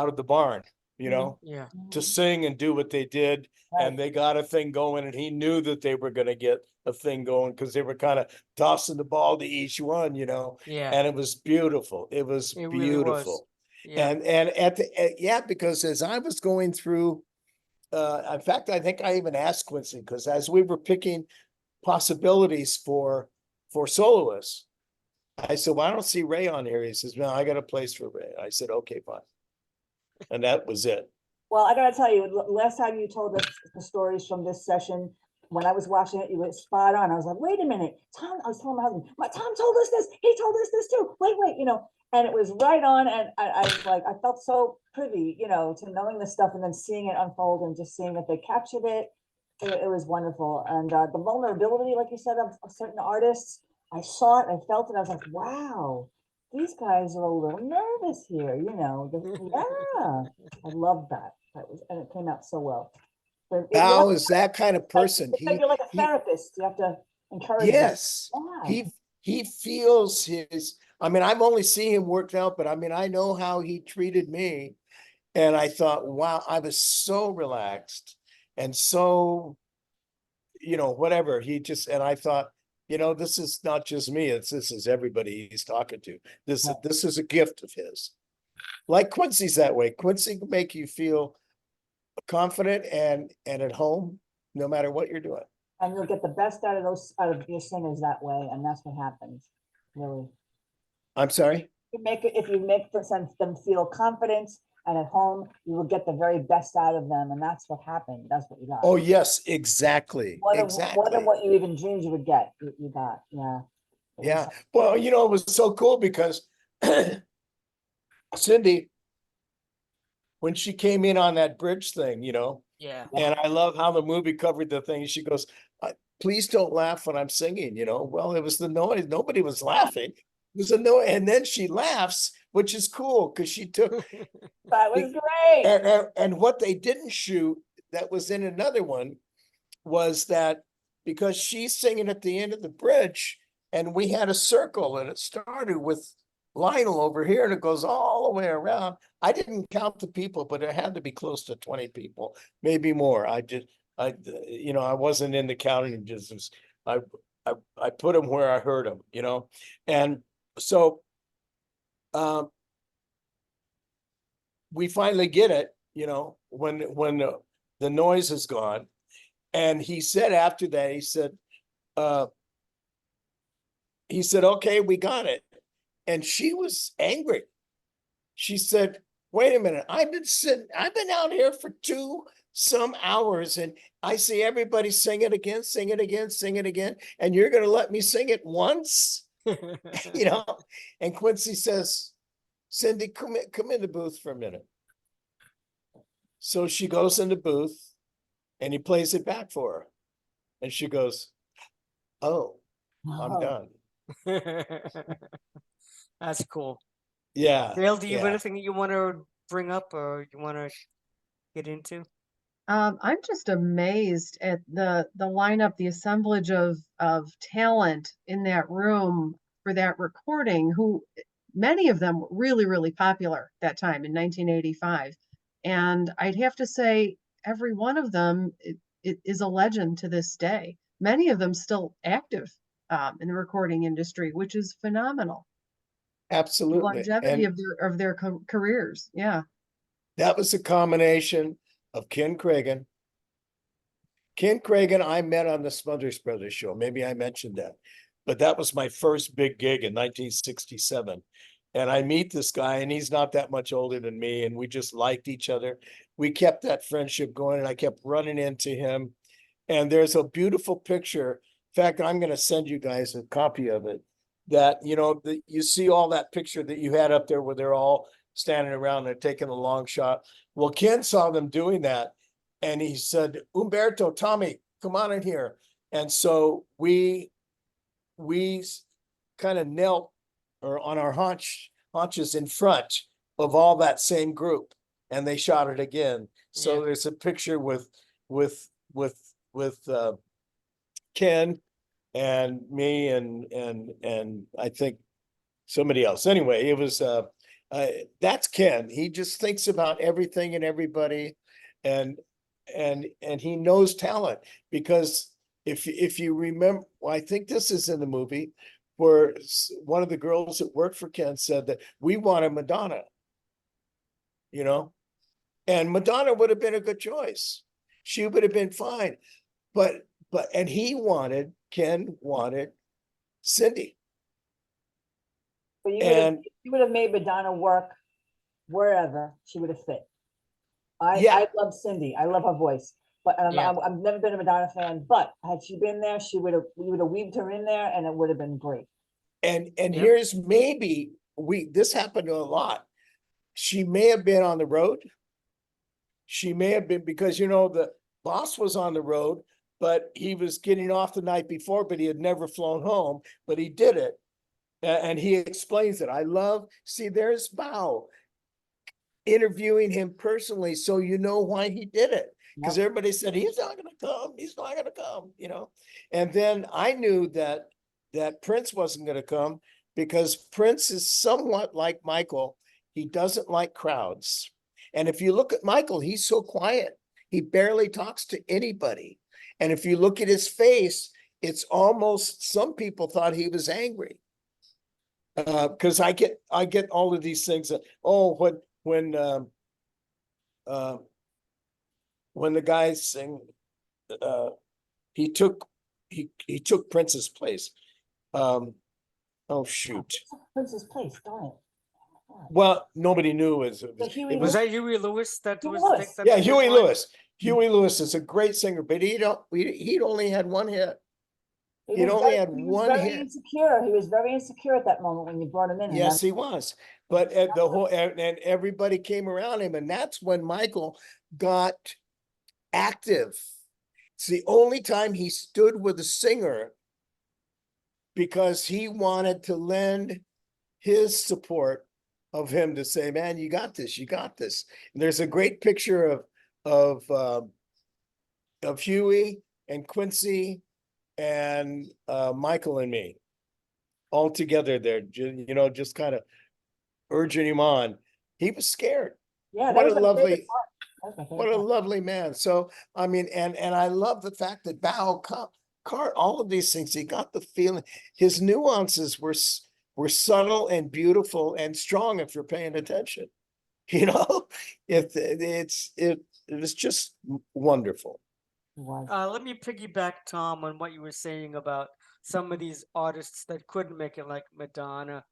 of the barn, you know, Yeah. to sing and do what they did, Right. and they got a thing going, and he knew that they were going to get a thing going because they were kind of tossing the ball to each one, you know, Yeah. and it was beautiful. It was It really was. beautiful. Yeah. And yeah, because as I was going through, in fact, I think I even asked Quincy, because as we were picking possibilities for soloists, I said, well, I don't see Ray on here. He says, no, I got a place for Ray. I said, okay, fine. And that was it. Well, I gotta tell you, last time you told us the stories from this session, when I was watching it, you were spot on. I was like, wait a minute, Tom, I was telling my husband, Tom told us this, he told us this too. Wait, you know, and it was right on. And I was like, I felt so privy, you know, to knowing this stuff and then seeing it unfold and just seeing that they captured it. It was wonderful. And the vulnerability, like you said, of certain artists, I saw it, I felt it, I was like, wow, these guys are a little nervous here, you know. Yeah, I love that. That was, and it came out so well. But Al is that kind of person. it's like you're like a He, therapist. You have to encourage them. yes, Yeah. he feels his, I mean, I've only seen him worked out, but I mean, I know how he treated me. And I thought, wow, I was so relaxed and so, you know, whatever. He just, and I thought, you know, this is not just me, this is everybody he's talking to. This is a gift of his. Like Quincy's that way. Quincy can make you feel confident and at home, no matter what you're doing. And you'll get the best out of your singers that way, and that's what happens. Really. I'm sorry? If you make them feel confident and at home, you will get the very best out of them, and that's what happened. That's what you got. Oh, yes, exactly. More than Exactly. what you even dreamed you would get. You got, yeah. It was- Yeah. Well, you know, it was so cool because Cindy, when she came in on that bridge thing, you know, Yeah. and I love how the movie covered the thing. She goes, please don't laugh when I'm singing, you know. Well, it was the noise. Nobody was laughing. It was a noise. And then she laughs, which is cool because she took, That was great. and what they didn't shoot that was in another one was that because she's singing at the end of the bridge and we had a circle and it started with Lionel over here and it goes all the way around. I didn't count the people, but it had to be close to 20 people, maybe more. You know, I wasn't in the counting business. I put them where I heard them, you know, and so we finally get it, you know, when the noise is gone. And he said after that, he said, okay, we got it. And she was angry. She said, wait a minute, I've been out here for some hours and I see everybody sing it again, sing it again, sing it again. And you're going to let me sing it once, you know? And Quincy says, Cindy, come in the booth for a minute. So she goes in the booth and he plays it back for her. And she goes, oh, I'm Oh. done. That's cool. Yeah. Gail, do you have yeah. anything that you want to bring up or you want to get into? I'm just amazed at the lineup, the assemblage of talent in that room for that recording, who many of them were really, really popular that time in 1985. And I'd have to say every one of them it is a legend to this day. Many of them still active in the recording industry, which is phenomenal. The Absolutely. longevity And of their careers. Yeah. that was a combination of Ken Cragen. Ken Cragen, I met on the Smothers Brothers show. Maybe I mentioned that, but that was my first big gig in 1967. And I meet this guy and he's not that much older than me. And we just liked each other. We kept that friendship going and I kept running into him. And there's a beautiful picture. In fact, I'm going to send you guys a copy of it that, you know, you see all that picture that you had up there where they're all standing around and they're taking a long shot. Well, Ken saw them doing that. And he said, Umberto, Tommy, come on in here. And so we we kind of knelt or on our haunches in front of all that same group, and they shot it again. So Yeah. there's a picture with Ken and me and I think somebody else. Anyway, it was that's Ken. He just thinks about everything and everybody, and he knows talent, because if you remember, well, I think this is in the movie where one of the girls that worked for Ken said that we wanted Madonna, you know, and Madonna would have been a good choice. She would have been fine, but and Ken wanted Cindy. But you would have, And you would have made Madonna work wherever she would have fit. I Yeah. love Cindy. I love her voice. But Yeah. I've never been a Madonna fan, but had she been there, we would have weaved her in there and it would have been great. And Yep. here's maybe this happened a lot. She may have been on the road. She may have been, because the boss was on the road, but he was getting off the night before, but he had never flown home, but he did it. And he explains it. There's Bao interviewing him personally, so you know why he did it. Because Yep. everybody said, he's not gonna come, And then I knew that Prince wasn't gonna come, because Prince is somewhat like Michael. He doesn't like crowds. And if you look at Michael, he's so quiet. He barely talks to anybody. And if you look at his face, it's almost, some people thought he was angry. Because I get all of these things that, when the guys sing, he took Prince's place. Oh shoot. Prince's place, darn it. Well, nobody knew it But Huey it Was was, that Huey Lewis that Huey was Lewis. picked up yeah, in this Huey one? Lewis. Huey Lewis is a great singer, but he'd only had one hit. He'd only had one very hit. insecure. He was very insecure at that moment when you brought him in. Yes, he was. But the whole, and everybody came around him, and that's when Michael got active. It's the only time he stood with a singer, because he wanted to lend his support of him to say, man, you got this. And there's a great picture of Huey and Quincy and Michael and me all together there, just kind of urging him on. He was scared. Yeah, What that a was my lovely, favorite part. That was my favorite what a part. lovely man. So, I mean, and I love the fact that Bao Cart, all of these things, he got the feeling, his nuances were subtle and beautiful and strong if you're paying attention. It was just wonderful. It was. Let me piggyback, Tom, on what you were saying about some of these artists that couldn't make it, like Madonna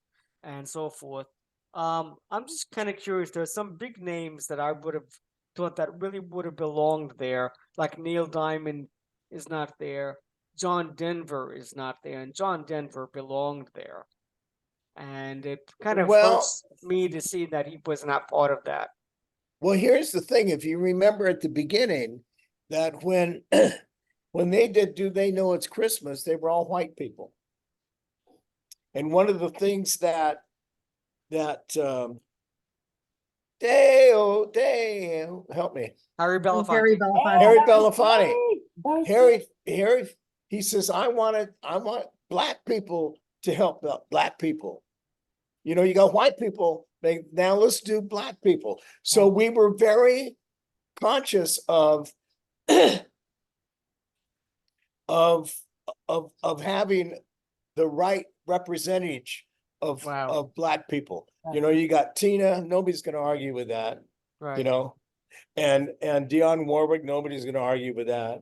and so forth. I'm just kind of curious. There's some big names that I would have thought that really would have belonged there, like Neil Diamond is not there, John Denver is not there, and John Denver belonged there. And it kind of Well- hurts me to see that he was not part of that. Well, here's the thing. If you remember at the beginning, that when when they did Do They Know It's Christmas, they were all white people. And one of the things that Dale, help me. Harry Belafonte. Harry Belafonte. Harry that was Belafonte. great. That was Harry, he says, I want Black people to help out Black people. You got white people, now let's do Black people. So we were very conscious of of having the right representation of Wow. of Black people. Right. You got Tina, nobody's gonna argue with that, Right. and Dionne Warwick, nobody's gonna argue with that.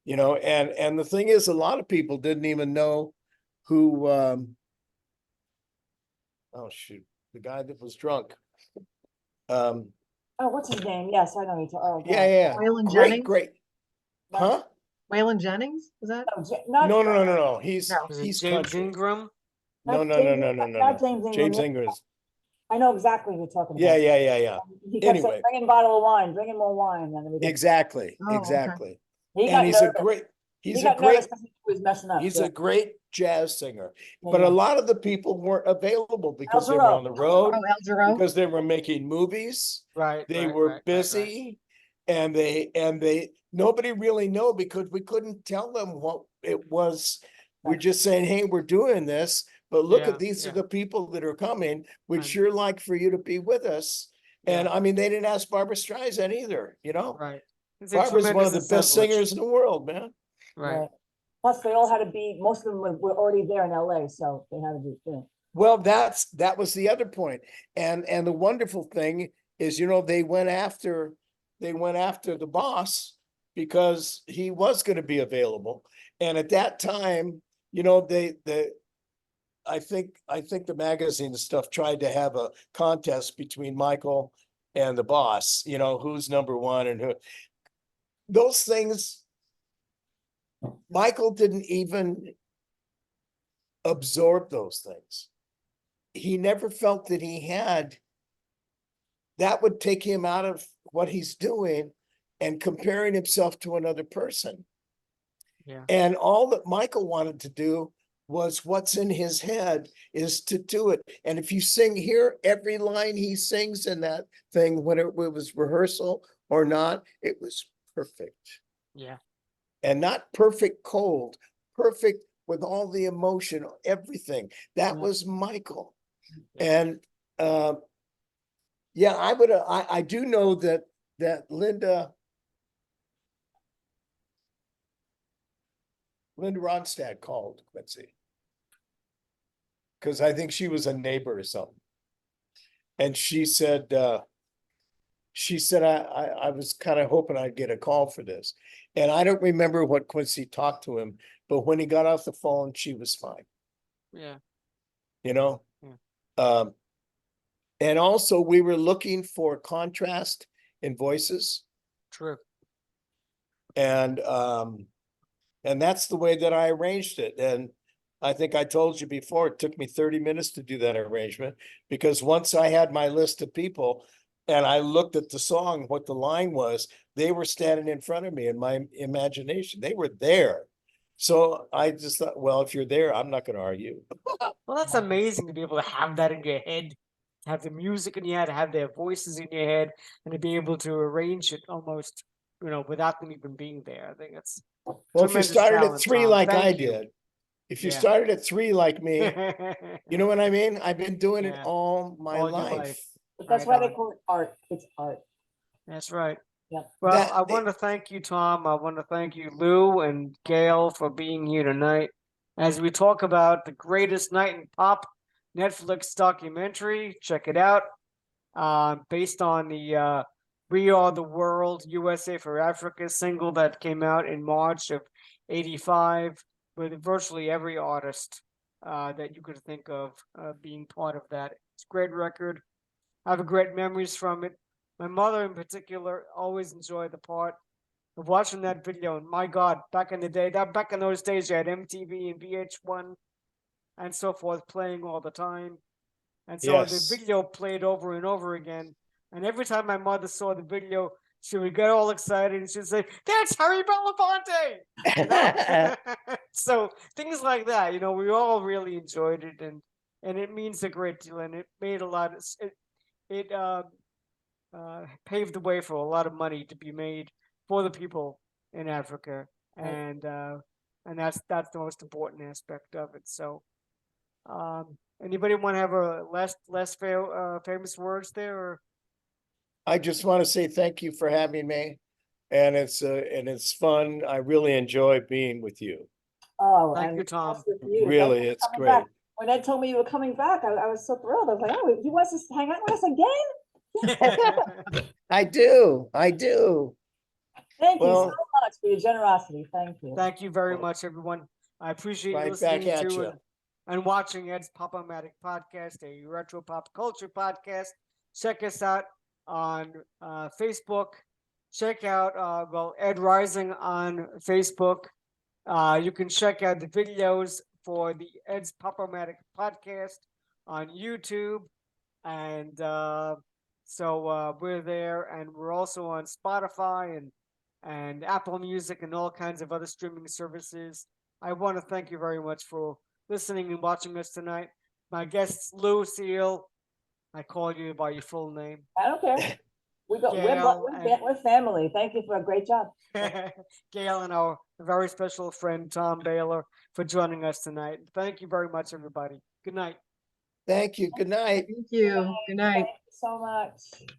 And the thing is, a lot of people didn't even know who oh shoot, the guy that was drunk. Oh, what's his name? Yes, I know. Oh, Yeah. Waylon Great, Jennings? great. Huh? Waylon Jennings, was that? No. He's No. Was it he's James country. Ingram? No. Not James Ingram. James Ingram is, I know exactly what you're talking yeah. about. He kept saying, Anyway. bring in a bottle of wine, bring in more wine. And we Exactly, Oh, okay. exactly. He And got he's a nervous. great, He he's a got nervous great, 'cause he was messing up. he's yeah. a great jazz singer. Yeah, But yeah. a lot of the people weren't available because they were Alvaro. on the road, Oh, El Giro. because they were making movies. Right. They right, were right, right, right. busy, and they nobody really know, because we couldn't tell them what it was. We're Right. just saying, hey, we're doing this, but look Yeah, at these are yeah. the people that are coming. We'd And- sure like for you to be with us. And Yeah. I mean, they didn't ask Barbara Streisand either, you know? Right. It's a Barbara's one of tremendous the best assemblage. singers in the world, man. Right. Right. Plus, they all had to be, most of them were already there in LA, so they had to be, yeah. Well, that was the other point. And the wonderful thing is, you know, they went after the boss because he was going to be available. And at that time, you know, I think the magazine and stuff tried to have a contest between Michael and the boss, you know, who's number one and who. Those things, Michael didn't even absorb those things. He never felt that he had, that would take him out of what he's doing and comparing himself to another person. Yeah. And all that Michael wanted to do was what's in his head is to do it. And if you hear every line he sings in that thing, whether it was rehearsal or not, it was perfect. Yeah. And not perfect cold, perfect with all the emotion, everything. That Yeah. was Michael. Yeah. And yeah, I do know that Linda Ronstadt called Quincy, because I think she was a neighbor or something. And she said I was kind of hoping I'd get a call for this. And I don't remember what Quincy talked to him, but when he got off the phone, she was fine, Yeah. you know? Yeah. And also we were looking for contrast in voices. True. And that's the way that I arranged it. And I think I told you before, it took me 30 minutes to do that arrangement, because once I had my list of people and I looked at the song, what the line was, they were standing in front of me in my imagination. They were there. So I just thought, well, if you're there, I'm not going to argue. Well, that's amazing to be able to have that in your head, to have the music in your head, to have their voices in your head, and to be able to arrange it almost, without them even being there. I think it's Well, if you tremendous started at talent, 3 Tom. like I Thank you. did, if you Yeah. started at 3 like me, you know what I mean? I've been doing it Yeah. all my All your life. life. But that's Right why they on. call it art. It's art. That's right. Yeah. Well, That- I want to thank you, Tom. I want to thank you, Lou and Gail, for being here tonight as we talk about the greatest night in pop Netflix documentary. Check it out. Based on the We Are the World, USA for Africa single that came out in March of '85, with virtually every artist that you could think of being part of that. It's a great record. I have great memories from it. My mother, in particular, always enjoyed the part of watching that video. And my God, back in the day, back in those days, you had MTV and VH1 and so forth playing all the time. And so the Yes. video played over and over again. And every time my mother saw the video, she would get all excited and she'd say, "That's Harry Belafonte!" You know? So things like that, we all really enjoyed it, and it means a great deal, and it made a lot of it paved the way for a lot of money to be made for the people in Africa, Right. and that's the most important aspect of it. So, anybody want to have a famous words there? Or I just want to say thank you for having me. And it's fun. I really enjoy being with you. Oh, Thank and you, Tom. also for you. Thank Really, you for it's coming great. back. When Ed told me you were coming back, I was so thrilled. I was like, oh, he wants to hang out with us again? I do. Thank you so Well, much for your generosity. Thank you. Thank you very much, everyone. I appreciate you right back listening at to you. and watching Ed's Pop-O-Matic podcast, a retro pop culture podcast. Check us out on Facebook. Check out Ed Rising on Facebook. You can check out the videos for the Ed's Pop-O-Matic podcast on YouTube, and so we're there, and we're also on Spotify and Apple Music and all kinds of other streaming services. I want to thank you very much for listening and watching us tonight. My guests, Lucille, I call you by your full name. I don't care. Gail and- We're family. Thank you for a great job. Gail and our very special friend, Tom Bahler, for joining us tonight. Thank you very much, everybody. Good night. Thank you. Good night. Thank you. Good night. Thank you so much.